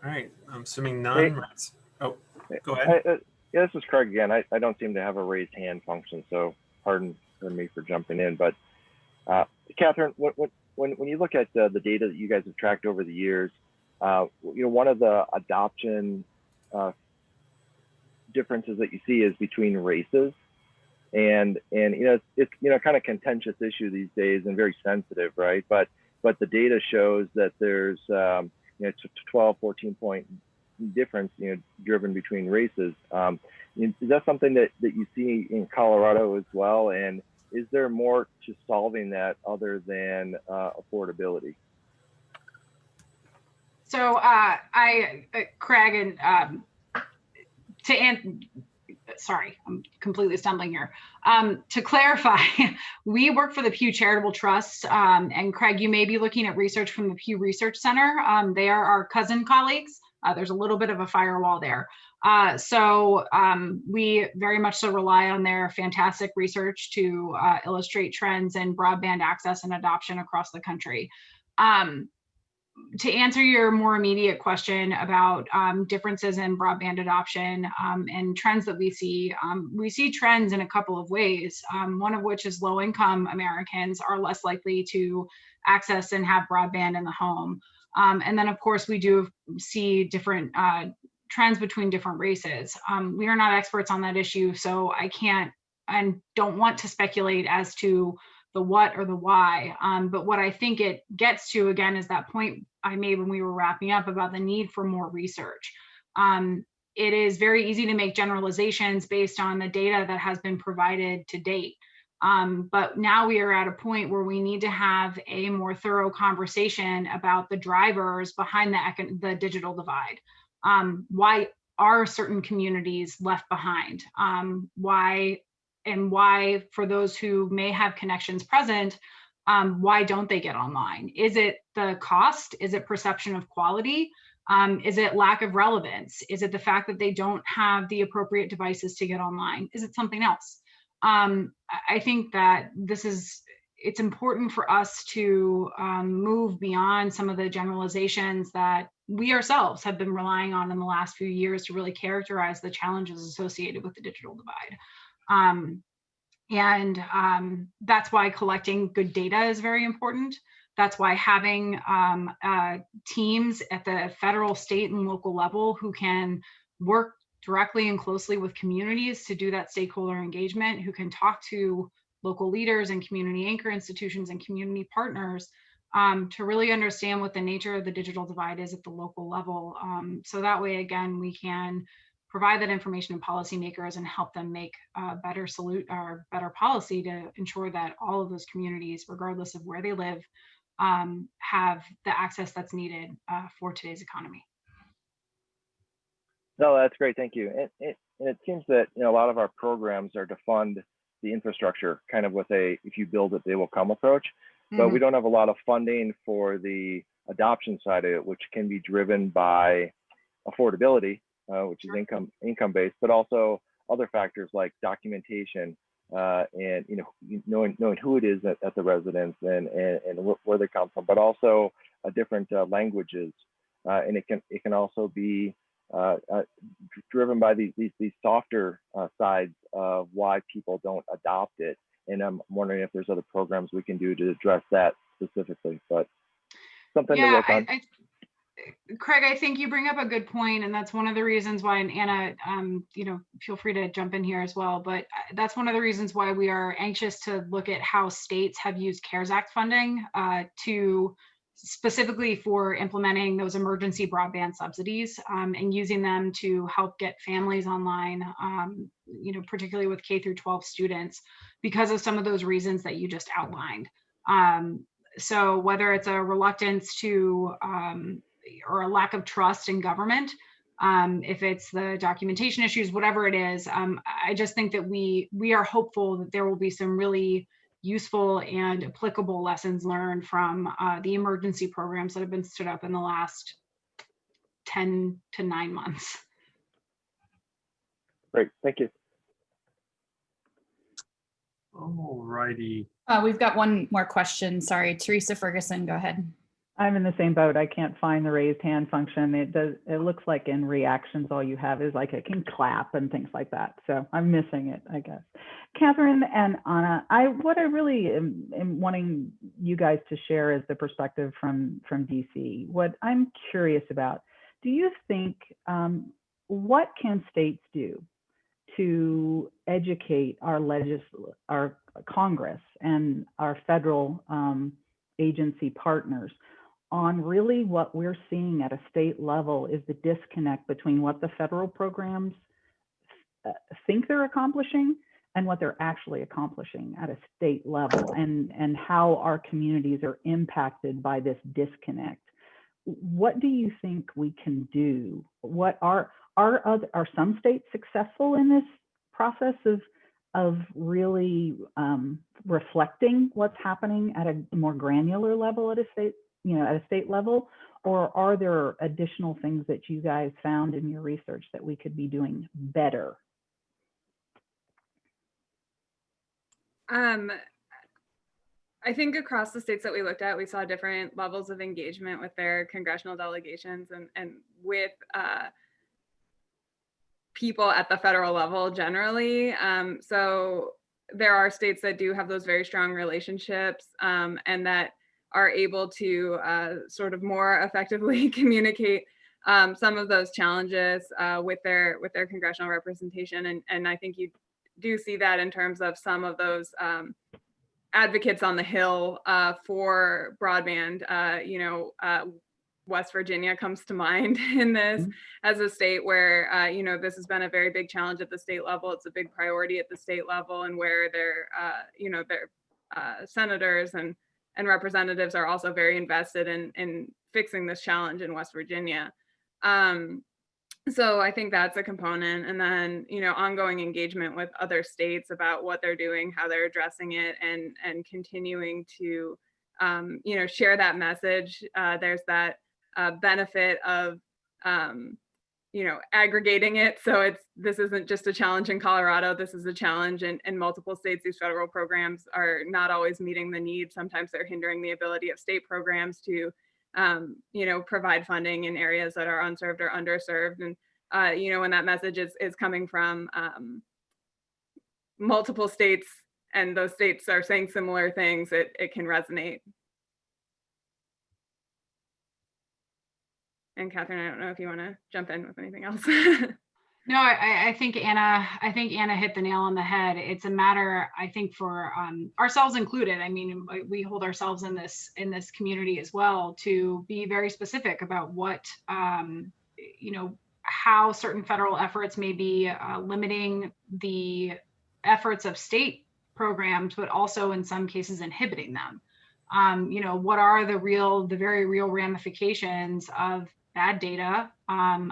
All right, I'm assuming none. Hey. Oh, go ahead. Yeah, this is Craig again. I don't seem to have a raised hand function, so pardon me for jumping in. But Catherine, when you look at the data that you guys have tracked over the years, One of the adoption differences that you see is between races, and it's kind of contentious issue these days and very sensitive, right? But the data shows that there's 12, 14 point difference driven between races. Is that something that you see in Colorado as well? And is there more to solving that other than affordability? So Craig, and sorry, I'm completely stumbling here. To clarify, we work for the Pew Charitable Trust, and Craig, you may be looking at research from the Pew Research Center. They are our cousin colleagues. There's a little bit of a firewall there. So we very much so rely on their fantastic research to illustrate trends in broadband access and adoption across the country. To answer your more immediate question about differences in broadband adoption and trends that we see trends in a couple of ways, one of which is low-income Americans are less likely to access and have broadband in the home. And then, of course, we do see different trends between different races. We are not experts on that issue, so I can't and don't want to speculate as to the what or the why. But what I think it gets to, again, is that point I made when we were wrapping up about the need for more research. It is very easy to make generalizations based on the data that has been provided to date. But now we are at a point where we need to have a more thorough conversation about the drivers behind the digital divide. Why are certain communities left behind? Why, for those who may have connections present, why don't they get online? Is it the cost? Is it perception of quality? Is it lack of relevance? Is it the fact that they don't have the appropriate devices to get online? Is it something else? I think that it's important for us to move beyond some of the generalizations that we ourselves have been relying on in the last few years to really characterize the challenges associated with the digital divide. That's why collecting good data is very important. That's why having teams at the federal, state, and local level who can work directly and closely with communities to do that stakeholder engagement, who can talk to local leaders and community anchor institutions and community partners to really understand what the nature of the digital divide is at the local level. So that way, again, we can provide that information to policymakers and help them make better policy to ensure that all of those communities, regardless of where they live, have the access that's needed for today's economy. No, that's great. Thank you. And it seems that a lot of our programs are to fund the infrastructure, kind of with a "if you build it, they will come" approach. But we don't have a lot of funding for the adoption side of it, which can be driven by affordability, which is income based, but also other factors like documentation and knowing who it is at the residence and where they come from, but also different languages, and it can also be driven by these softer sides of why people don't adopt it. And I'm wondering if there's other programs we can do to address that specifically, but something to work on. Craig, I think you bring up a good point, and that's one of the reasons why, and Anna, feel free to jump in here as well, but that's one of the reasons why we are anxious to look at how states have used CARES Act funding to specifically for implementing those emergency broadband subsidies and using them to help get families online, particularly with K through 12 students, because of some of those reasons that you just outlined. So whether it's a reluctance to or a lack of trust in government, if it's the documentation issues, whatever it is, I just think that we are hopeful that there will be some really useful and applicable lessons learned from the emergency programs that have been stood up in the last 10 to 9 months. Great, thank you. All righty. We've got one more question. Sorry, Teresa Ferguson, go ahead. I'm in the same boat. I can't find the raised hand function. It looks like in reactions, all you have is like it can clap and things like that. So I'm missing it, I guess. Catherine and Anna, what I really am wanting you guys to share is the perspective from DC. What I'm curious about, do you think, what can states do to educate our Congress and our federal agency partners on really what we're seeing at a state level is the disconnect between what the federal programs think they're accomplishing and what they're actually accomplishing at a state level, and how our communities are impacted by this disconnect. What do you think we can do? What are some states successful in this process of really reflecting what's happening at a more granular level at a state level, or are there additional things that you guys found in your research that we could be doing better? I think across the states that we looked at, we saw different levels of engagement with their congressional delegations and with people at the federal level generally. So there are states that do have those very strong relationships and that are able to sort of more effectively communicate some of those challenges with their congressional representation. And I think you do see that in terms of some of those advocates on the Hill for broadband. West Virginia comes to mind in this as a state where, this has been a very big challenge at the state level. It's a big priority at the state level, and where their senators and representatives are also very invested in fixing this challenge in West Virginia. So I think that's a component. And then, ongoing engagement with other states about what they're doing, how they're addressing it, and continuing to, share that message. There's that benefit of, aggregating it. So this isn't just a challenge in Colorado. This is a challenge in multiple states. These federal programs are not always meeting the needs. Sometimes they're hindering the ability of state programs to provide funding in areas that are unserved or underserved. And, when that message is coming from multiple states and those states are saying similar things, it can resonate. And Catherine, I don't know if you want to jump in with anything else. No, I think Anna hit the nail on the head. It's a matter, I think, for ourselves included. I mean, we hold ourselves in this community as well to be very specific about what, how certain federal efforts may be limiting the efforts of state programs, but also in some cases inhibiting them. What are the very real ramifications of bad data,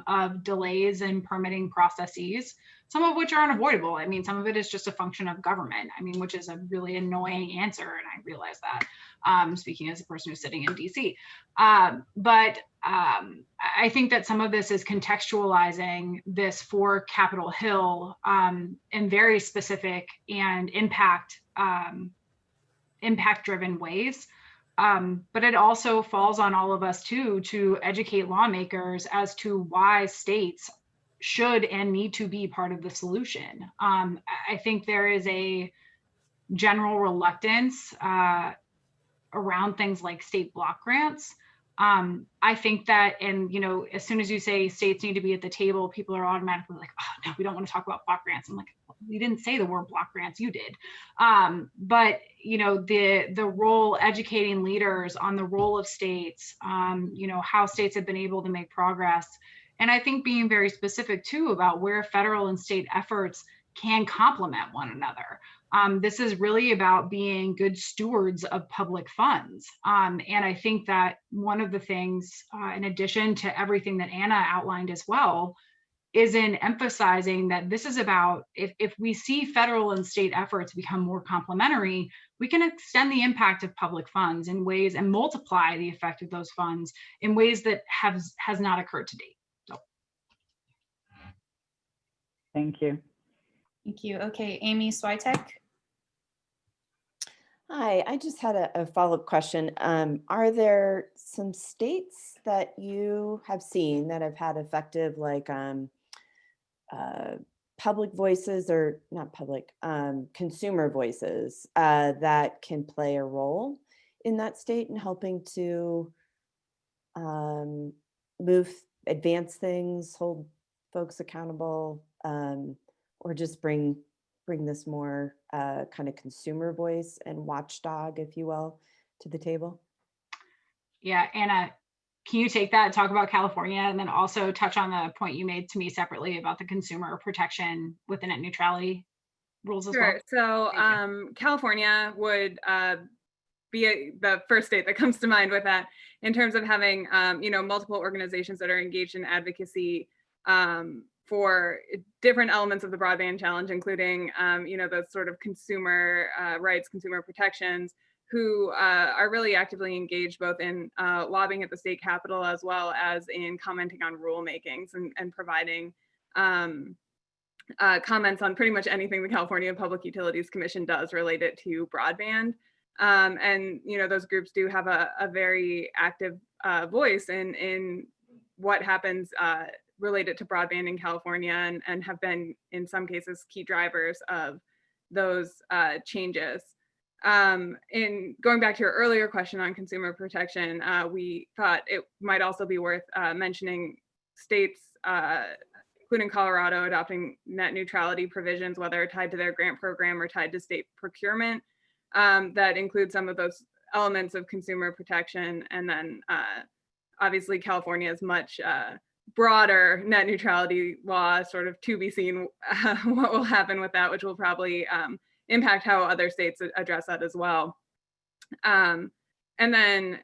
of delays in permitting processes, some of which are unavoidable. I mean, some of it is just a function of government, which is a really annoying answer. And I realize that, speaking as a person who's sitting in DC. But I think that some of this is contextualizing this for Capitol Hill in very specific and impact-driven ways. But it also falls on all of us too, to educate lawmakers as to why states should and need to be part of the solution. I think there is a general reluctance around things like state block grants. I think that, and as soon as you say states need to be at the table, people are automatically like, oh no, we don't want to talk about block grants. I'm like, we didn't say the word block grants, you did. But the role, educating leaders on the role of states, how states have been able to make progress. And I think being very specific too about where federal and state efforts can complement one another. This is really about being good stewards of public funds. And I think that one of the things, in addition to everything that Anna outlined as well, is in emphasizing that this is about, if we see federal and state efforts become more complementary, we can extend the impact of public funds in ways and multiply the effect of those funds in ways that has not occurred to date. So. Thank you. Thank you. Okay, Amy Switek. Hi, I just had a follow-up question. Are there some states that you have seen that have had effective, like public voices, or not public, consumer voices that can play a role in that state in helping to um, advance things, hold folks accountable, or just bring this more kind of consumer voice and watchdog, if you will, to the table? Yeah, Anna, can you take that and talk about California, and then also touch on the point you made to me separately about the consumer protection with the net neutrality rules as well? Sure. So California would be the first state that comes to mind with that, in terms of having multiple organizations that are engaged in advocacy for different elements of the broadband challenge, including the sort of consumer rights, consumer protections, who are really actively engaged both in lobbying at the state capitol as well as in commenting on rulemakings and providing comments on pretty much anything the California Public Utilities Commission does related to broadband. And those groups do have a very active voice in what happens related to broadband in California, and have been, in some cases, key drivers of those changes. In going back to your earlier question on consumer protection, we thought it might also be worth mentioning states, including Colorado, adopting net neutrality provisions, whether tied to their grant program or tied to state procurement, that include some of those elements of consumer protection. And then obviously California's much broader net neutrality law, sort of to be seen what will happen with that, which will probably impact how other states address that as well. And then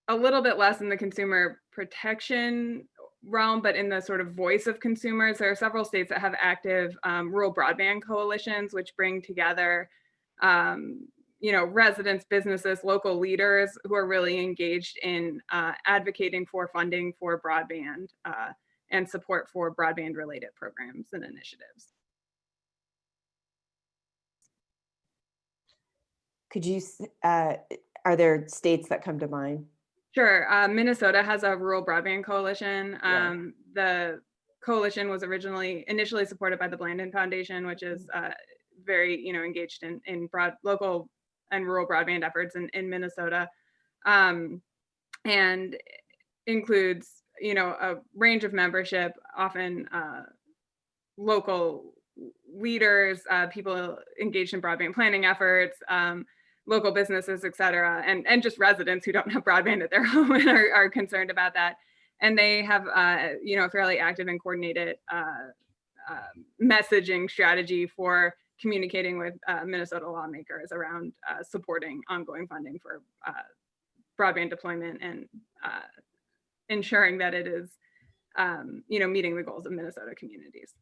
a little bit less in the consumer protection realm, but in the sort of voice of consumers, there are several states that have active rural broadband coalitions, which bring together residents, businesses, local leaders who are really engaged in advocating for funding for broadband and support for broadband related programs and initiatives. Could you, are there states that come to mind? Sure. Minnesota has a rural broadband coalition. The coalition was initially supported by the Blandin Foundation, which is very engaged in local and rural broadband efforts in Minnesota, and includes a range of membership, often local leaders, people engaged in broadband planning efforts, local businesses, et cetera, and just residents who don't have broadband at their home and are concerned about that. And they have a fairly active and coordinated messaging strategy for communicating with Minnesota lawmakers around supporting ongoing funding for broadband deployment and ensuring that it is meeting the goals of Minnesota communities.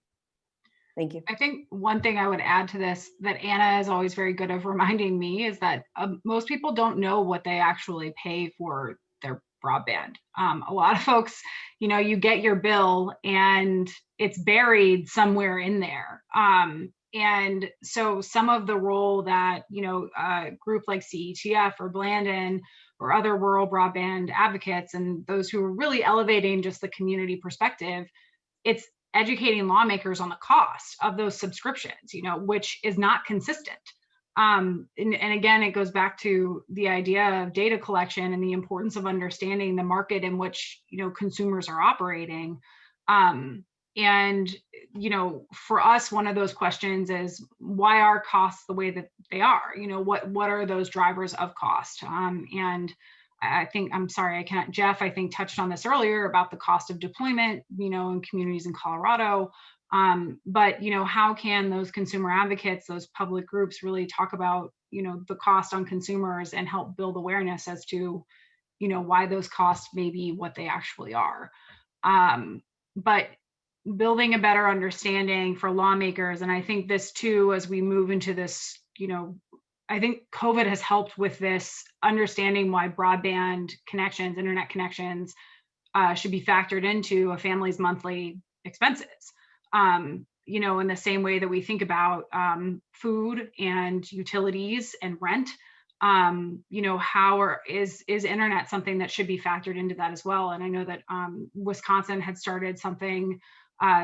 Thank you. I think one thing I would add to this that Anna is always very good of reminding me is that most people don't know what they actually pay for their broadband. A lot of folks, you get your bill and it's buried somewhere in there. And so some of the role that, a group like CETF or Blandin or other rural broadband advocates and those who are really elevating just the community perspective, it's educating lawmakers on the cost of those subscriptions, which is not consistent. And again, it goes back to the idea of data collection and the importance of understanding the market in which, consumers are operating. And, for us, one of those questions is why are costs the way that they are? What are those drivers of cost? And I think, Jeff, I think touched on this earlier about the cost of deployment, in communities in Colorado. But, how can those consumer advocates, those public groups really talk about, the cost on consumers and help build awareness as to, why those costs may be what they actually are. But building a better understanding for lawmakers, and I think this too, as we move into this, I think COVID has helped with this understanding why broadband connections, internet connections should be factored into a family's monthly expenses. In the same way that we think about food and utilities and rent, you know, is internet something that should be factored into that as well? And I know that Wisconsin had started something.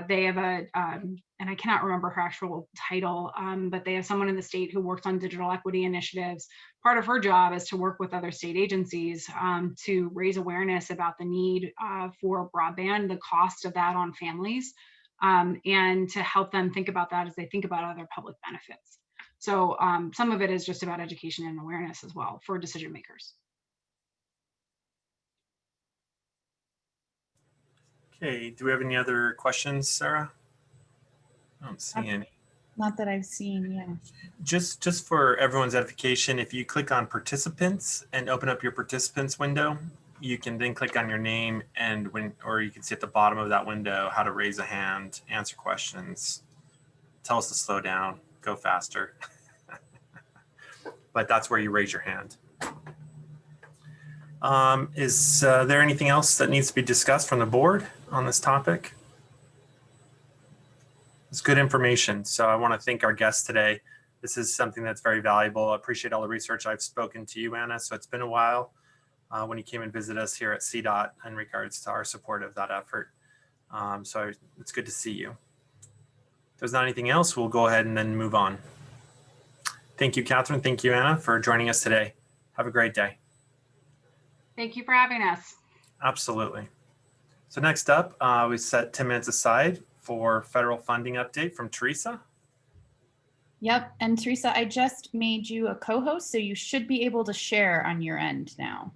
They have and I cannot remember her actual title, but they have someone in the state who works on digital equity initiatives. Part of her job is to work with other state agencies to raise awareness about the need for broadband, the cost of that on families, and to help them think about that as they think about other public benefits. So some of it is just about education and awareness as well for decision makers. Okay, do we have any other questions, Sarah? I don't see any. Not that I've seen, yeah. Just for everyone's edification, if you click on participants and open up your participants window, you can then click on your name or you can see at the bottom of that window how to raise a hand, answer questions, tell us to slow down, go faster. But that's where you raise your hand. Is there anything else that needs to be discussed from the board on this topic? It's good information. So I want to thank our guests today. This is something that's very valuable. I appreciate all the research. I've spoken to you, Anna, so it's been a while when you came and visited us here at CDOT in regards to our support of that effort. So it's good to see you. If there's not anything else, we'll go ahead and then move on. Thank you, Catherine. Thank you, Anna, for joining us today. Have a great day. Thank you for having us. Absolutely. So next up, we set 10 minutes aside for federal funding update from Teresa. Yep, and Teresa, I just made you a co-host, so you should be able to share on your end now.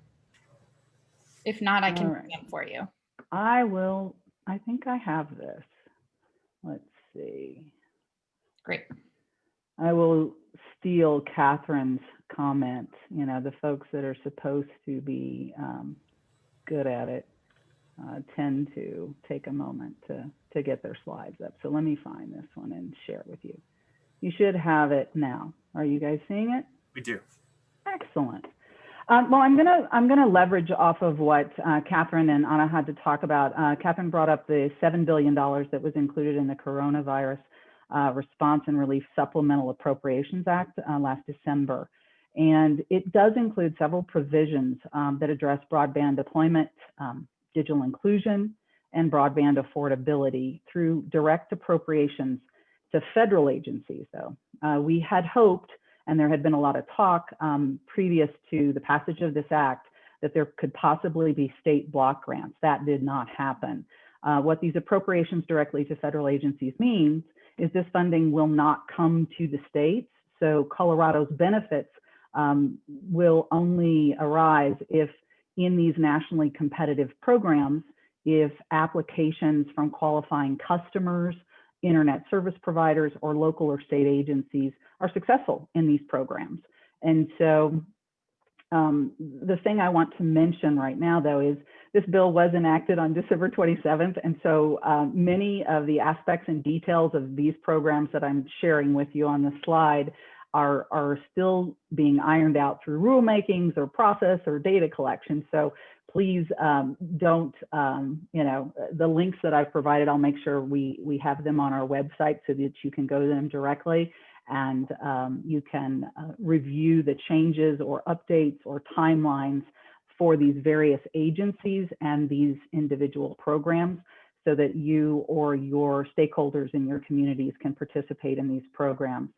If not, I can bring it for you. I will, I think I have this. Let's see. Great. I will steal Catherine's comment. You know, the folks that are supposed to be good at it tend to take a moment to get their slides up. So let me find this one and share it with you. You should have it now. Are you guys seeing it? We do. Excellent. Well, I'm gonna leverage off of what Catherine and Anna had to talk about. Catherine brought up the $7 billion that was included in the Coronavirus Response and Relief Supplemental Appropriations Act last December. And it does include several provisions that address broadband deployment, digital inclusion, and broadband affordability through direct appropriations to federal agencies, though. We had hoped, and there had been a lot of talk previous to the passage of this act, that there could possibly be state block grants. That did not happen. What these appropriations directly to federal agencies means is this funding will not come to the states. So Colorado's benefits will only arise if in these nationally competitive programs, if applications from qualifying customers, internet service providers, or local or state agencies are successful in these programs. And so the thing I want to mention right now, though, is this bill was enacted on December 27th. And so many of the aspects and details of these programs that I'm sharing with you on the slide are still being ironed out through rulemakings or process or data collection. So please don't, you know, the links that I've provided, I'll make sure we have them on our website so that you can go to them directly and you can review the changes or updates or timelines for these various agencies and these individual programs so that you or your stakeholders in your communities can participate in these programs.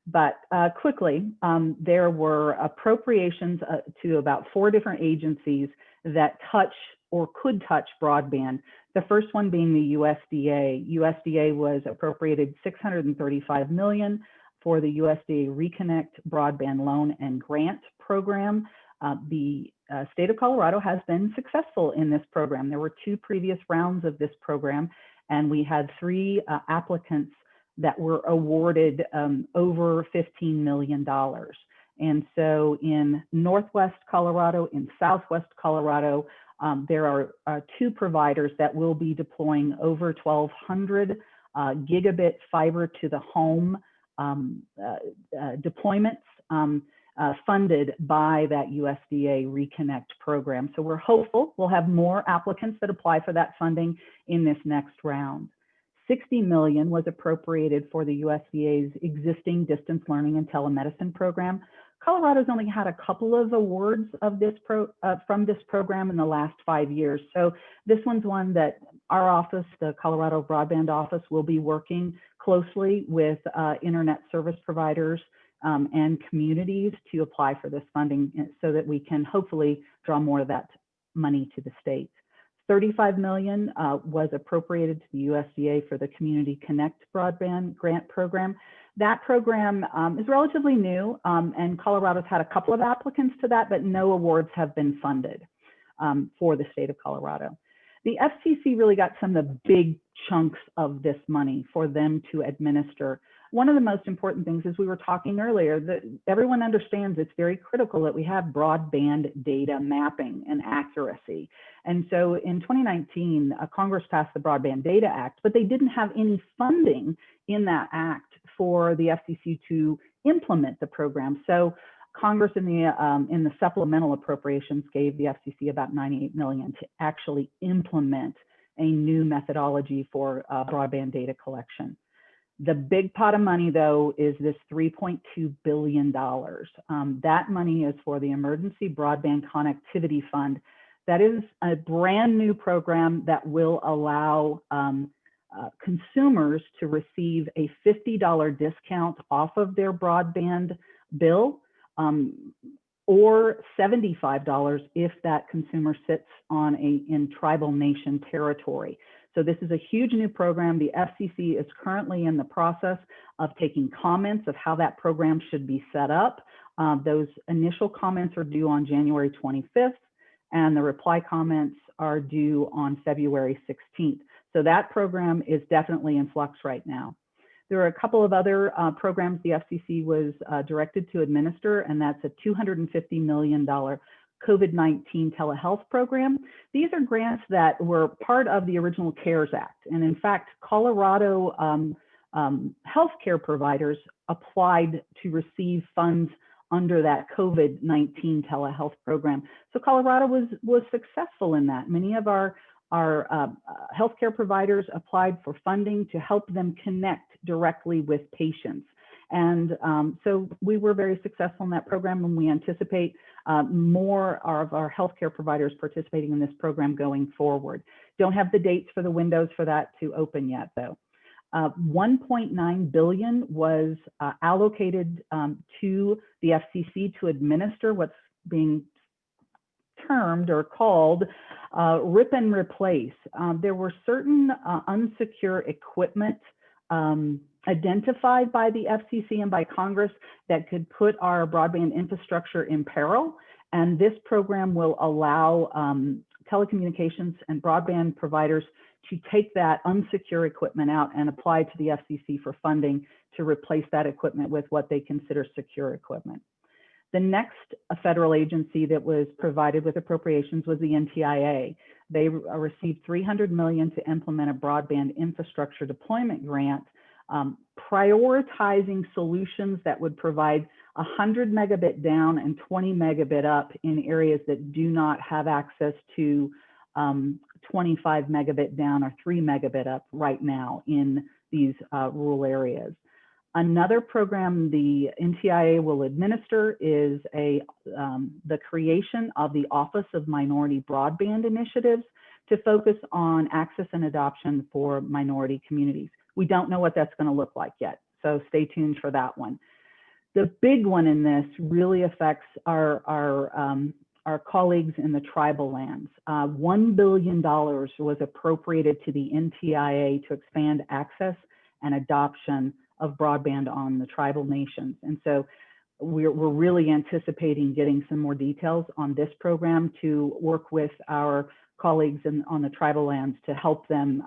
But quickly, there were appropriations to about 4 different agencies that touch or could touch broadband. The first one being the USDA. USDA was appropriated $635 million for the USDA Reconnect Broadband Loan and Grant Program. The state of Colorado has been successful in this program. There were 2 previous rounds of this program, and we had 3 applicants that were awarded over $15 million. And so in Northwest Colorado, in Southwest Colorado, there are 2 providers that will be deploying over 1,200 gigabit fiber to the home deployments funded by that USDA Reconnect program. So we're hopeful we'll have more applicants that apply for that funding in this next round. $60 million was appropriated for the USDA's existing distance learning and telemedicine program Colorado's only had a couple of awards of this from this program in the last 5 years. So this one's one that our office, the Colorado Broadband Office, will be working closely with internet service providers and communities to apply for this funding so that we can hopefully draw more of that money to the state. $35 million was appropriated to the USDA for the Community Connect Broadband Grant Program. That program is relatively new, and Colorado's had a couple of applicants to that, but no awards have been funded for the state of Colorado. The FCC really got some of the big chunks of this money for them to administer. One of the most important things, as we were talking earlier, that everyone understands it's very critical that we have broadband data mapping and accuracy. And so in 2019, Congress passed the Broadband Data Act, but they didn't have any funding in that act for the FCC to implement the program. So Congress in the supplemental appropriations gave the FCC about $98 million to actually implement a new methodology for broadband data collection. The big pot of money, though, is this $3.2 billion. That money is for the Emergency Broadband Connectivity Fund. That is a brand new program that will allow consumers to receive a $50 discount off of their broadband bill, or $75 if that consumer sits on in tribal nation territory. So this is a huge new program. The FCC is currently in the process of taking comments of how that program should be set up. Those initial comments are due on January 25th, and the reply comments are due on February 16th. So that program is definitely in flux right now. There are a couple of other programs the FCC was directed to administer, and that's a $250 million COVID-19 telehealth program. These are grants that were part of the original CARES Act. And in fact, Colorado healthcare providers applied to receive funds under that COVID-19 telehealth program. So Colorado was successful in that. Many of our healthcare providers applied for funding to help them connect directly with patients. And so we were very successful in that program, and we anticipate more of our healthcare providers participating in this program going forward. Don't have the dates for the windows for that to open yet, though. $1.9 billion was allocated to the FCC to administer what's being termed or called rip and replace. There were certain unsecure equipment identified by the FCC and by Congress that could put our broadband infrastructure in peril. And this program will allow telecommunications and broadband providers to take that unsecure equipment out and apply to the FCC for funding to replace that equipment with what they consider secure equipment. The next federal agency that was provided with appropriations was the NTIA. They received $300 million to implement a broadband infrastructure deployment grant, prioritizing solutions that would provide 100 megabit down and 20 megabit up in areas that do not have access to 25 megabit down or 3 megabit up right now in these rural areas. Another program the NTIA will administer is the creation of the Office of Minority Broadband Initiatives to focus on access and adoption for minority communities. We don't know what that's going to look like yet, so stay tuned for that one. The big one in this really affects our colleagues in the tribal lands. $1 billion was appropriated to the NTIA to expand access and adoption of broadband on the tribal nations. And so we're really anticipating getting some more details on this program to work with our colleagues on the tribal lands to help them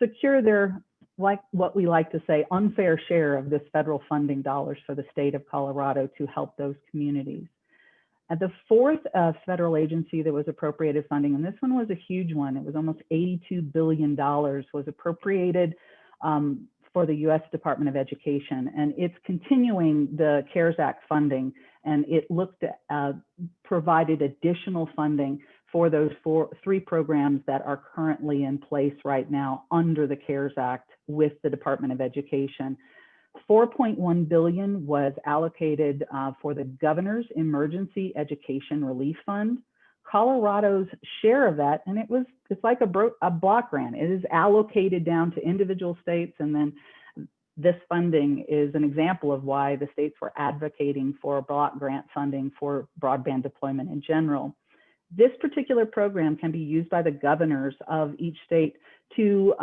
secure their, like what we like to say, unfair share of this federal funding dollars for the state of Colorado to help those communities. And the fourth federal agency that was appropriated funding, and this one was a huge one, it was almost $82 billion, was appropriated for the U.S. Department of Education. And it's continuing the CARES Act funding, and it provided additional funding for those three programs that are currently in place right now under the CARES Act with the Department of Education. $4.1 billion was allocated for the Governor's Emergency Education Relief Fund. Colorado's share of that, and it's like a block grant. It is allocated down to individual states, and then this funding is an example of why the states were advocating for block grant funding for broadband deployment in general. This particular program can be used by the governors of each state to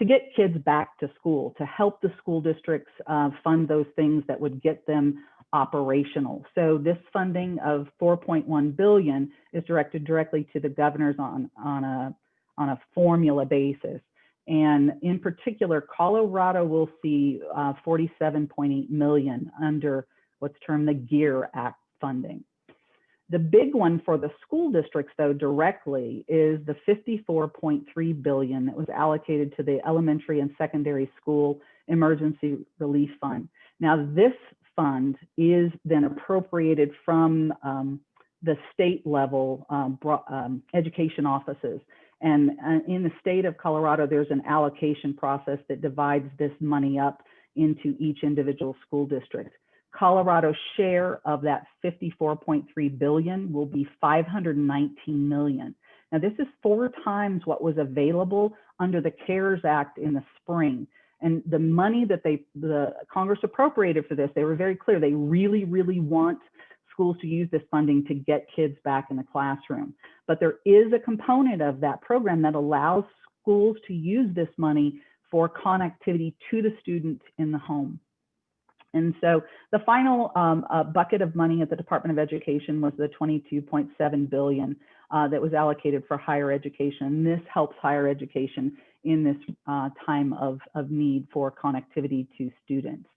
get kids back to school, to help the school districts fund those things that would get them operational. So this funding of $4.1 billion is directed directly to the governors on a formula basis. And in particular, Colorado will see $47.8 million under what's termed the GEAR Act funding. The big one for the school districts, though, directly is the $54.3 billion that was allocated to the Elementary and Secondary School Emergency Relief Fund. Now, this fund is then appropriated from the state level education offices. And in the state of Colorado, there's an allocation process that divides this money up into each individual school district. Colorado's share of that $54.3 billion will be $519 million. Now, this is 4 times what was available under the CARES Act in the spring. And the money that the Congress appropriated for this, they were very clear. They really, really want schools to use this funding to get kids back in the classroom. But there is a component of that program that allows schools to use this money for connectivity to the student in the home. And so the final bucket of money at the Department of Education was the $22.7 billion that was allocated for higher education. This helps higher education in this time of need for connectivity to students.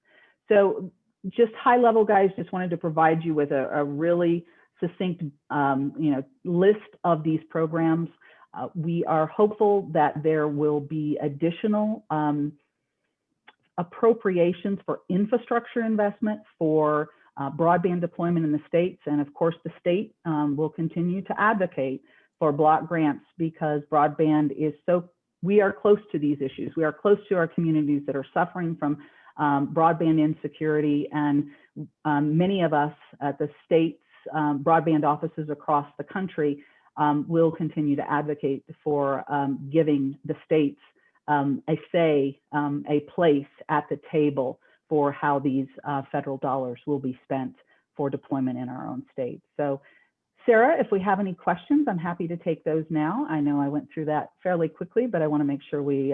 So just high level, guys, just wanted to provide you with a really succinct list of these programs. We are hopeful that there will be additional appropriations for infrastructure investment for broadband deployment in the states. And of course, the state will continue to advocate for block grants because broadband is we are close to these issues. We are close to our communities that are suffering from broadband insecurity. And many of us at the state's broadband offices across the country will continue to advocate for giving the states a say, a place at the table for how these federal dollars will be spent for deployment in our own state. So Sarah, if we have any questions, I'm happy to take those now. I know I went through that fairly quickly, but I want to make sure we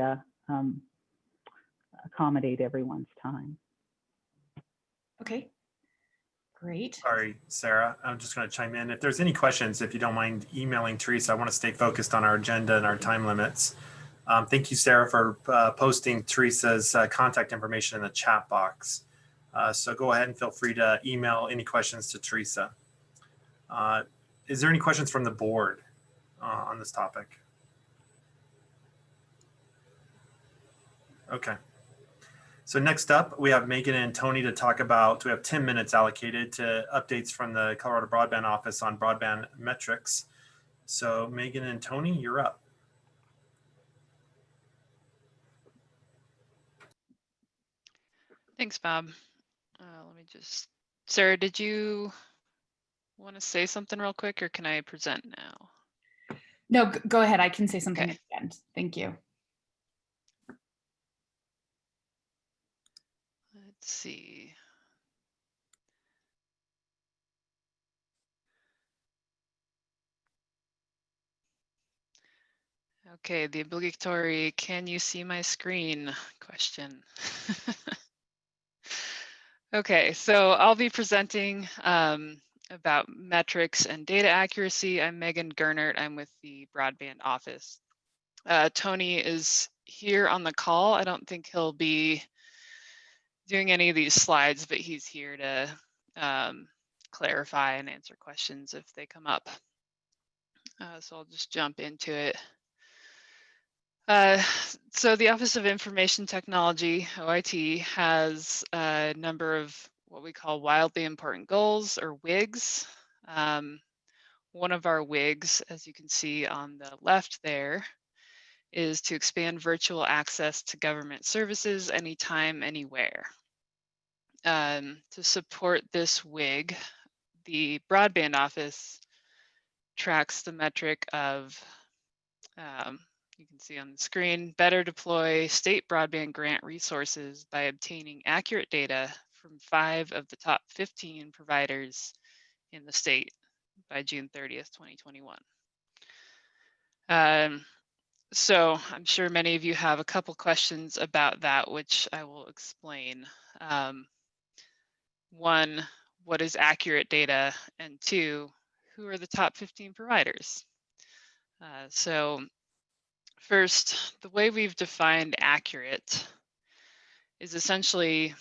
accommodate everyone's time. Okay, great. Sorry, Sarah, I'm just going to chime in. If there's any questions, if you don't mind emailing Teresa, I want to stay focused on our agenda and our time limits. Thank you, Sarah, for posting Teresa's contact information in the chat box. So go ahead and feel free to email any questions to Teresa. Is there any questions from the board on this topic? Okay. So next up, we have Megan and Tony to talk about, we have 10 minutes allocated to updates from the Colorado Broadband Office on broadband metrics. So Megan and Tony, you're up. Thanks, Bob. Let me just, Sarah, did you want to say something real quick or can I present now? No, go ahead. I can say something Okay. at the end. Thank you. Let's see. Okay, the obligatory, can you see my screen question? Okay, so I'll be presenting about metrics and data accuracy. I'm Megan Gernert. I'm with the Broadband Office. Tony is here on the call. I don't think he'll be doing any of these slides, but he's here to clarify and answer questions if they come up. So I'll just jump into it. So the Office of Information Technology, OIT, has a number of what we call wildly important goals, or WIGs. One of our WIGs, as you can see on the left there, is to expand virtual access to government services anytime, anywhere. To support this WIG, the Broadband Office tracks the metric of, you can see on the screen, better deploy state broadband grant resources by obtaining accurate data from 5 of the top 15 providers in the state by June 30th, 2021. So I'm sure many of you have a couple questions about that, which I will explain. One, what is accurate data? And 2, who are the top 15 providers? So first, the way we've defined accurate is essentially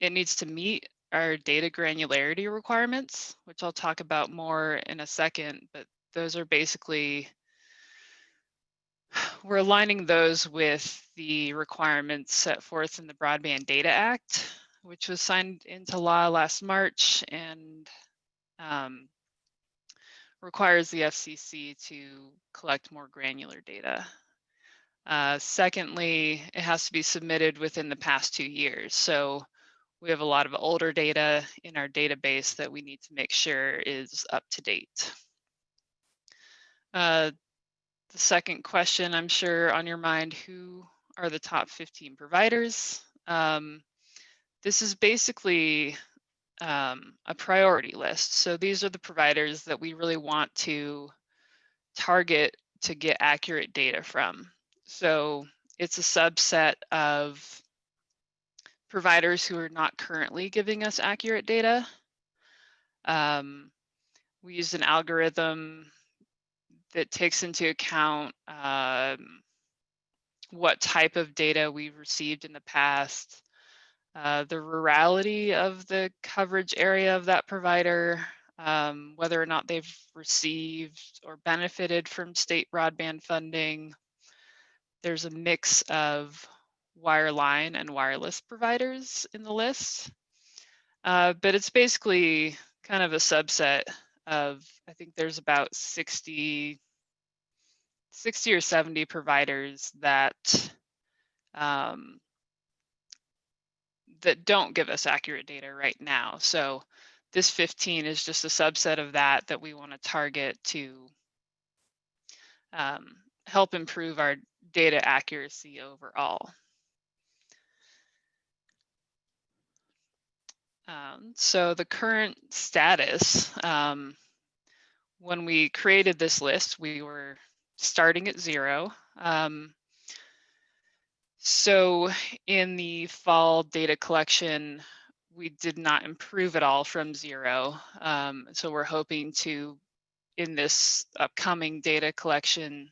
it needs to meet our data granularity requirements, which I'll talk about more in a second, but those are basically, we're aligning those with the requirements set forth in the Broadband Data Act, which was signed into law last March and requires the FCC to collect more granular data. Secondly, it has to be submitted within the past 2 years. So we have a lot of older data in our database that we need to make sure is up to date. The second question, I'm sure on your mind, who are the top 15 providers? This is basically a priority list. So these are the providers that we really want to target to get accurate data from. So it's a subset of providers who are not currently giving us accurate data. We use an algorithm that takes into account what type of data we've received in the past, the rurality of the coverage area of that provider, whether or not they've received or benefited from state broadband funding. There's a mix of wireline and wireless providers in the list, but it's basically kind of a subset of, I think there's about 60 or 70 providers that that don't give us accurate data right now. So this 15 is just a subset of that we want to target to help improve our data accuracy overall. So the current status, when we created this list, we were starting at 0. So in the fall data collection, we did not improve at all from 0. So we're hoping to, in this upcoming data collection,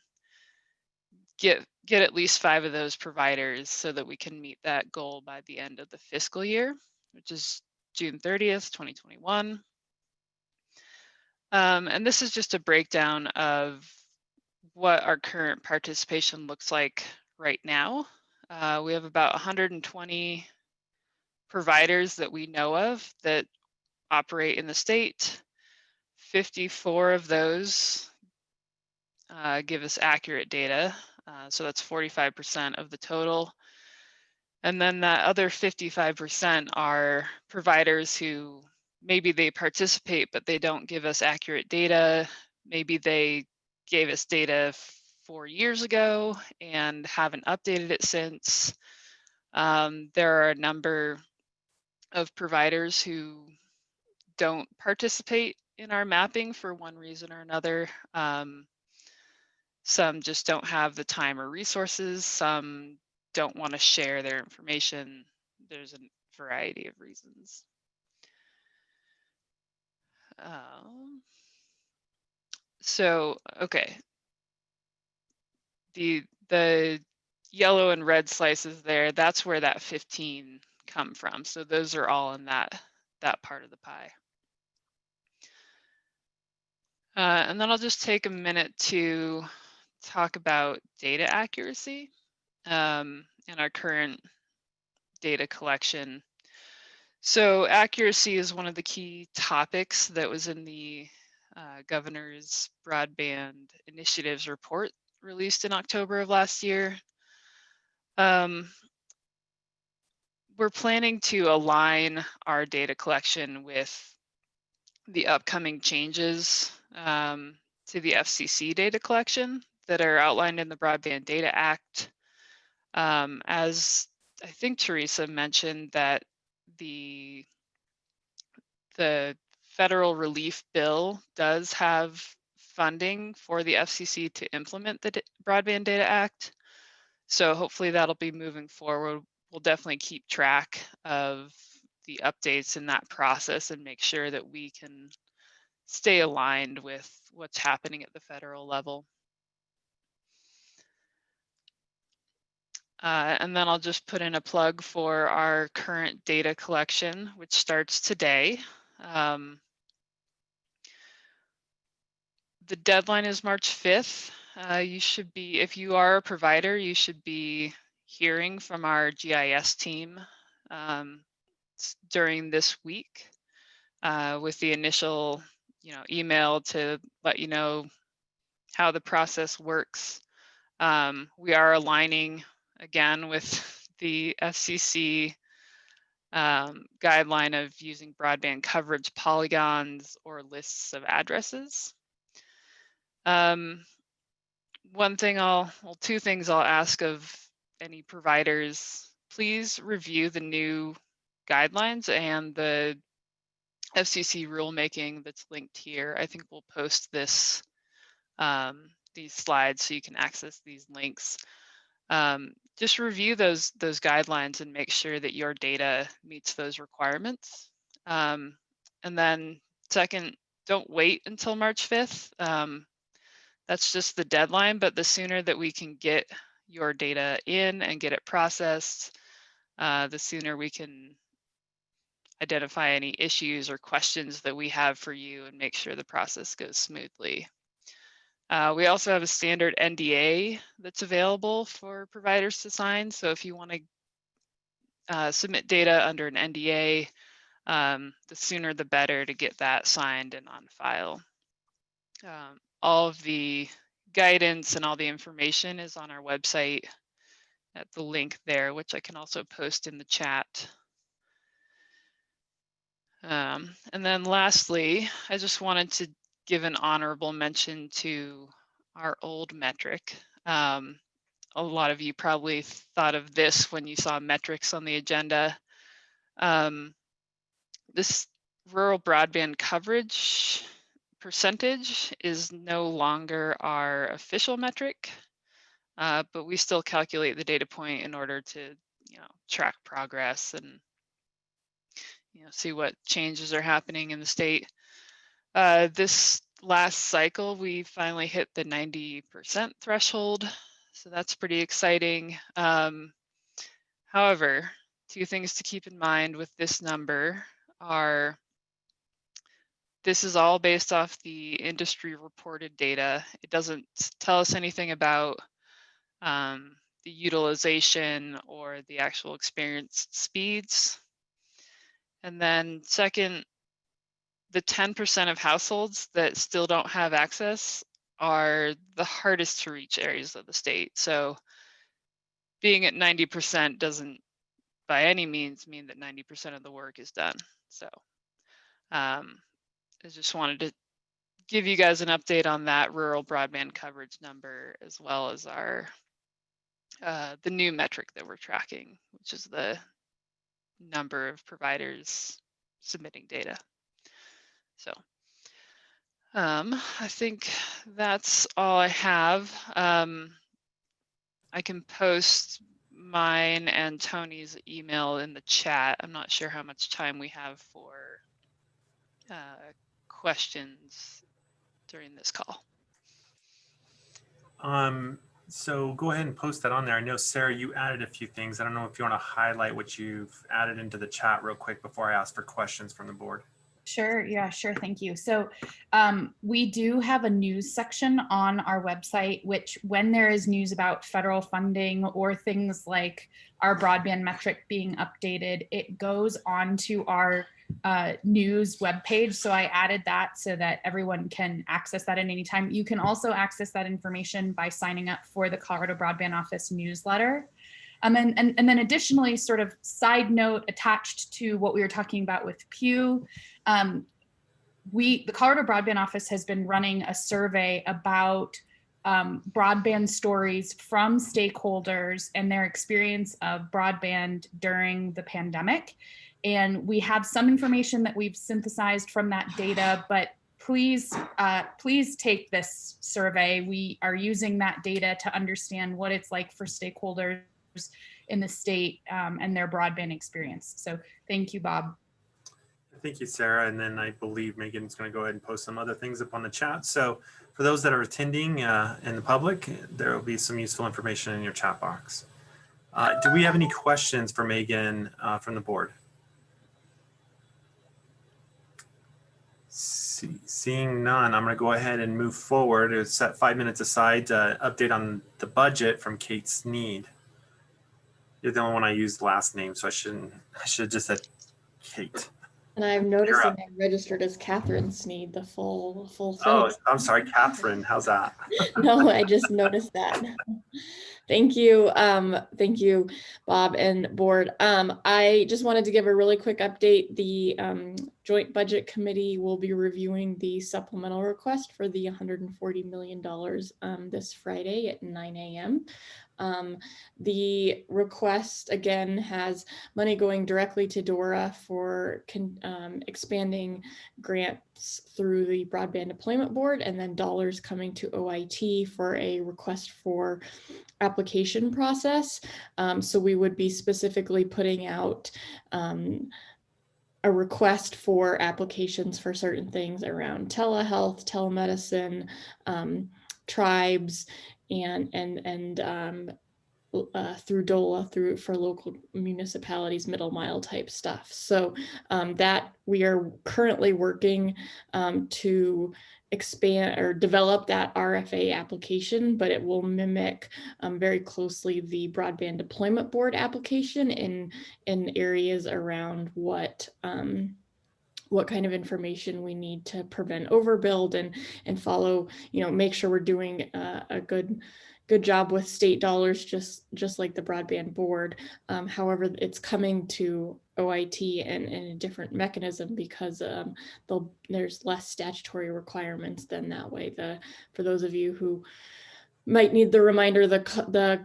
get at least 5 of those providers so that we can meet that goal by the end of the fiscal year, which is June 30th, 2021. And this is just a breakdown of what our current participation looks like right now. We have about 120 providers that we know of that operate in the state. 54 of those give us accurate data. So that's 45% of the total. And then that other 55% are providers who maybe they participate, but they don't give us accurate data. Maybe they gave us data 4 years ago and haven't updated it since. There are a number of providers who don't participate in our mapping for one reason or another. Some just don't have the time or resources. Some don't want to share their information. There's a variety of reasons. Okay. The yellow and red slices there, that's where that 15 come from. So those are all in that part of the pie. And then I'll just take a minute to talk about data accuracy in our current data collection. So accuracy is one of the key topics that was in the governor's broadband initiatives report released in October of last year. we're planning to align our data collection with the upcoming changes to the FCC data collection that are outlined in the Broadband Data Act. As I think Teresa mentioned, that the federal relief bill does have funding for the FCC to implement the Broadband Data Act. So hopefully that'll be moving forward. We'll definitely keep track of the updates in that process and make sure that we can stay aligned with what's happening at the federal level. And then I'll just put in a plug for our current data collection, which starts today. The deadline is March 5th. You should be, if you are a provider, you should be hearing from our GIS team during this week with the initial, email to let you know how the process works. We are aligning again with the FCC guideline of using broadband coverage polygons or lists of addresses. Two things I'll ask of any providers: please review the new guidelines and the FCC rulemaking that's linked here. I think we'll post this, these slides so you can access these links. Just review those guidelines and make sure that your data meets those requirements. And then second, don't wait until March 5th. That's just the deadline, but the sooner that we can get your data in and get it processed, the sooner we can identify any issues or questions that we have for you and make sure the process goes smoothly. We also have a standard NDA that's available for providers to sign. So if you want to submit data under an NDA, the sooner the better to get that signed and on file. All of the guidance and all the information is on our website at the link there, which I can also post in the chat. And then lastly, I just wanted to give an honorable mention to our old metric. A lot of you probably thought of this when you saw metrics on the agenda. This rural broadband coverage percentage is no longer our official metric, but we still calculate the data point in order to, track progress and see what changes are happening in the state. This last cycle, we finally hit the 90% threshold, so that's pretty exciting. However, two things to keep in mind with this number are this is all based off the industry reported data. It doesn't tell us anything about the utilization or the actual experienced speeds. And then second, the 10% of households that still don't have access are the hardest to reach areas of the state. So being at 90% doesn't by any means mean that 90% of the work is done. So I just wanted to give you guys an update on that rural broadband coverage number, as well as our the new metric that we're tracking, which is the number of providers submitting data. So I think that's all I have. I can post mine and Tony's email in the chat. I'm not sure how much time we have for questions during this call. So go ahead and post that on there. I know, Sarah, you added a few things. I don't know if you want to highlight what you've added into the chat real quick before I ask for questions from the board. Sure. Yeah, sure. Thank you. So we do have a news section on our website, which when there is news about federal funding or things like our broadband metric being updated, it goes onto our news webpage. So I added that so that everyone can access that at any time. You can also access that information by signing up for the Colorado Broadband Office newsletter. And then additionally, sort of side note attached to what we were talking about with Pew, the Colorado Broadband Office has been running a survey about broadband stories from stakeholders and their experience of broadband during the pandemic. And we have some information that we've synthesized from that data, but please take this survey. We are using that data to understand what it's like for stakeholders in the state and their broadband experience. So thank you, Bob. Thank you, Sarah. And then I believe Megan's going to go ahead and post some other things up on the chat. So for those that are attending in the public, there will be some useful information in your chat box. Do we have any questions for Megan from the board? Seeing none, I'm going to go ahead and move forward. It's set 5 minutes aside to update on the budget from Kate Sneed. You're the only one I used last name, so I should have just said Kate. And I'm noticing I registered as Catherine Sneed, the full thing. Oh, I'm sorry, Catherine. How's that? No, I just noticed that. Thank you. Thank you, Bob and board. I just wanted to give a really quick update. The Joint Budget Committee will be reviewing the supplemental request for the $140 million this Friday at 9 a.m. The request again has money going directly to DORA for expanding grants through the Broadband Deployment Board, and then dollars coming to OIT for a request for application process. So we would be specifically putting out a request for applications for certain things around telehealth, telemedicine, tribes, and through DOLA for local municipalities, middle mile type stuff. So that we are currently working to expand or develop that RFA application, but it will mimic very closely the Broadband Deployment Board application in areas around what kind of information we need to prevent overbuild and follow, make sure we're doing a good job with state dollars, just like the Broadband Board. However, it's coming to OIT and a different mechanism because there's less statutory requirements than that way. For those of you who might need the reminder, the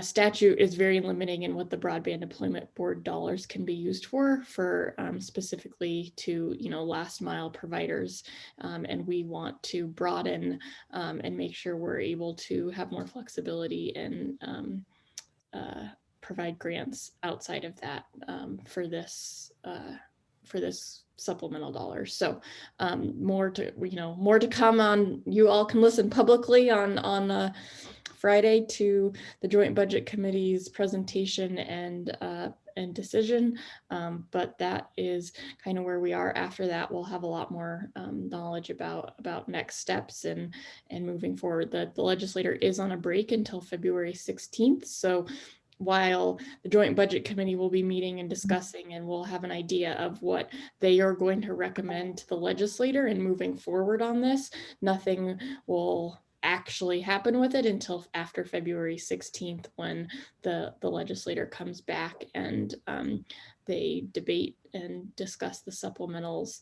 statute is very limiting in what the Broadband Deployment Board dollars can be used for specifically to last mile providers, and we want to broaden and make sure we're able to have more flexibility and provide grants outside of that for this supplemental dollars. So more to come on. You all can listen publicly on Friday to the Joint Budget Committee's presentation and decision, but that is kind of where we are. After that, we'll have a lot more knowledge about next steps and moving forward. The legislator is on a break until February 16th. So while the Joint Budget Committee will be meeting and discussing, and we'll have an idea of what they are going to recommend to the legislator and moving forward on this, nothing will actually happen with it until after February 16th, when the legislator comes back and they debate and discuss the supplementals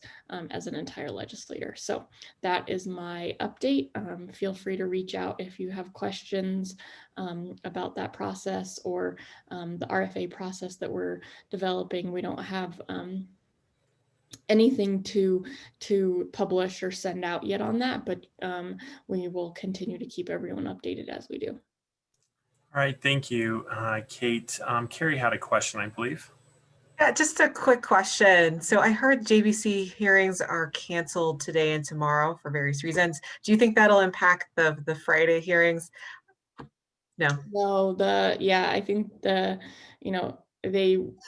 as an entire legislator. So that is my update. Feel free to reach out if you have questions about that process or the RFA process that we're developing. We don't have anything to publish or send out yet on that, but we will continue to keep everyone updated as we do. All right, thank you, Kate. Carrie had a question, I believe. Yeah, just a quick question. So I heard JBC hearings are canceled today and tomorrow for various reasons. Do you think that'll impact the Friday hearings? No. No, I think they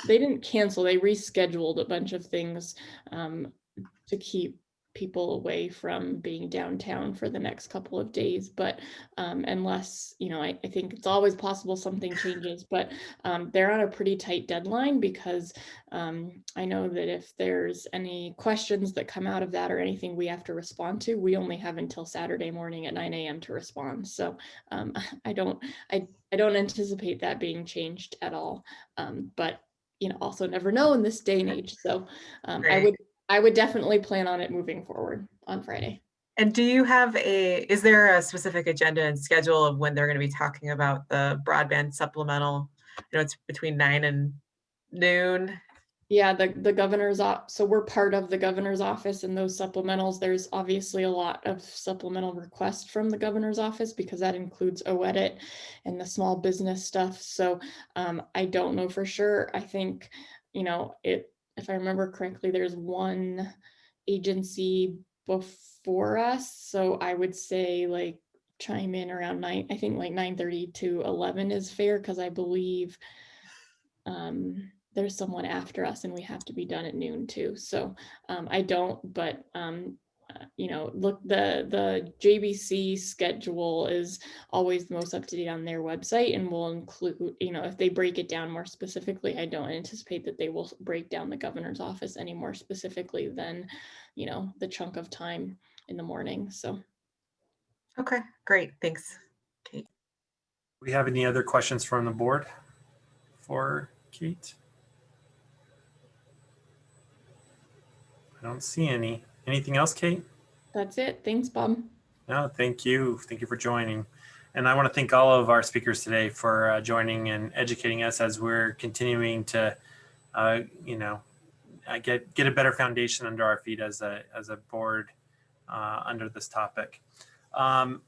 didn't cancel, they rescheduled a bunch of things to keep people away from being downtown for the next couple of days. But unless, I think it's always possible something changes, but they're on a pretty tight deadline because I know that if there's any questions that come out of that or anything we have to respond to, we only have until Saturday morning at 9 a.m. to respond. So I don't anticipate that being changed at all. But also never know in this day and age. So I would definitely plan on it moving forward on Friday. And do you have is there a specific agenda and schedule of when they're going to be talking about the broadband supplemental? It's between 9 and noon. Yeah, the governor's so we're part of the governor's office, and those supplementals, there's obviously a lot of supplemental requests from the governor's office because that includes OEdit and the small business stuff. So I don't know for sure. I think, if I remember correctly, there's one agency before us. So I would say like chime in around 9, I think like 9:30 to 11 is fair because I believe there's someone after us and we have to be done at noon too. So I don't, but look, the JBC schedule is always the most up to date on their website and will include, if they break it down more specifically, I don't anticipate that they will break down the governor's office any more specifically than, the chunk of time in the morning. So. Okay, great. Thanks, Kate. We have any other questions from the board for Kate? I don't see any. Anything else, Kate? That's it. Thanks, Bob. No, thank you. Thank you for joining. And I want to thank all of our speakers today for joining and educating us as we're continuing to, get a better foundation under our feet as a board under this topic. I'm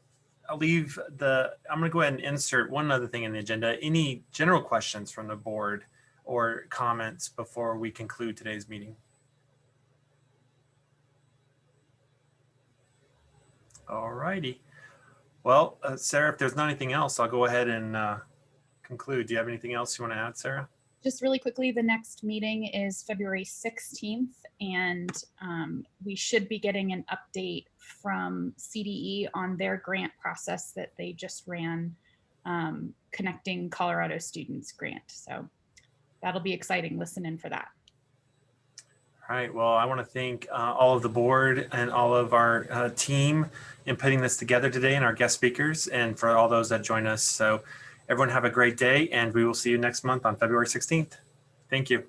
going to go ahead and insert one other thing in the agenda. Any general questions from the board or comments before we conclude today's meeting? All righty. Well, Sarah, if there's not anything else, I'll go ahead and conclude. Do you have anything else you want to add, Sarah? Just really quickly, the next meeting is February 16th, and we should be getting an update from CDE on their grant process that they just ran, Connecting Colorado Students grant. So that'll be exciting. Listen in for that. All right. Well, I want to thank all of the board and all of our team in putting this together today and our guest speakers and for all those that join us. So everyone have a great day and we will see you next month on February 16th. Thank you.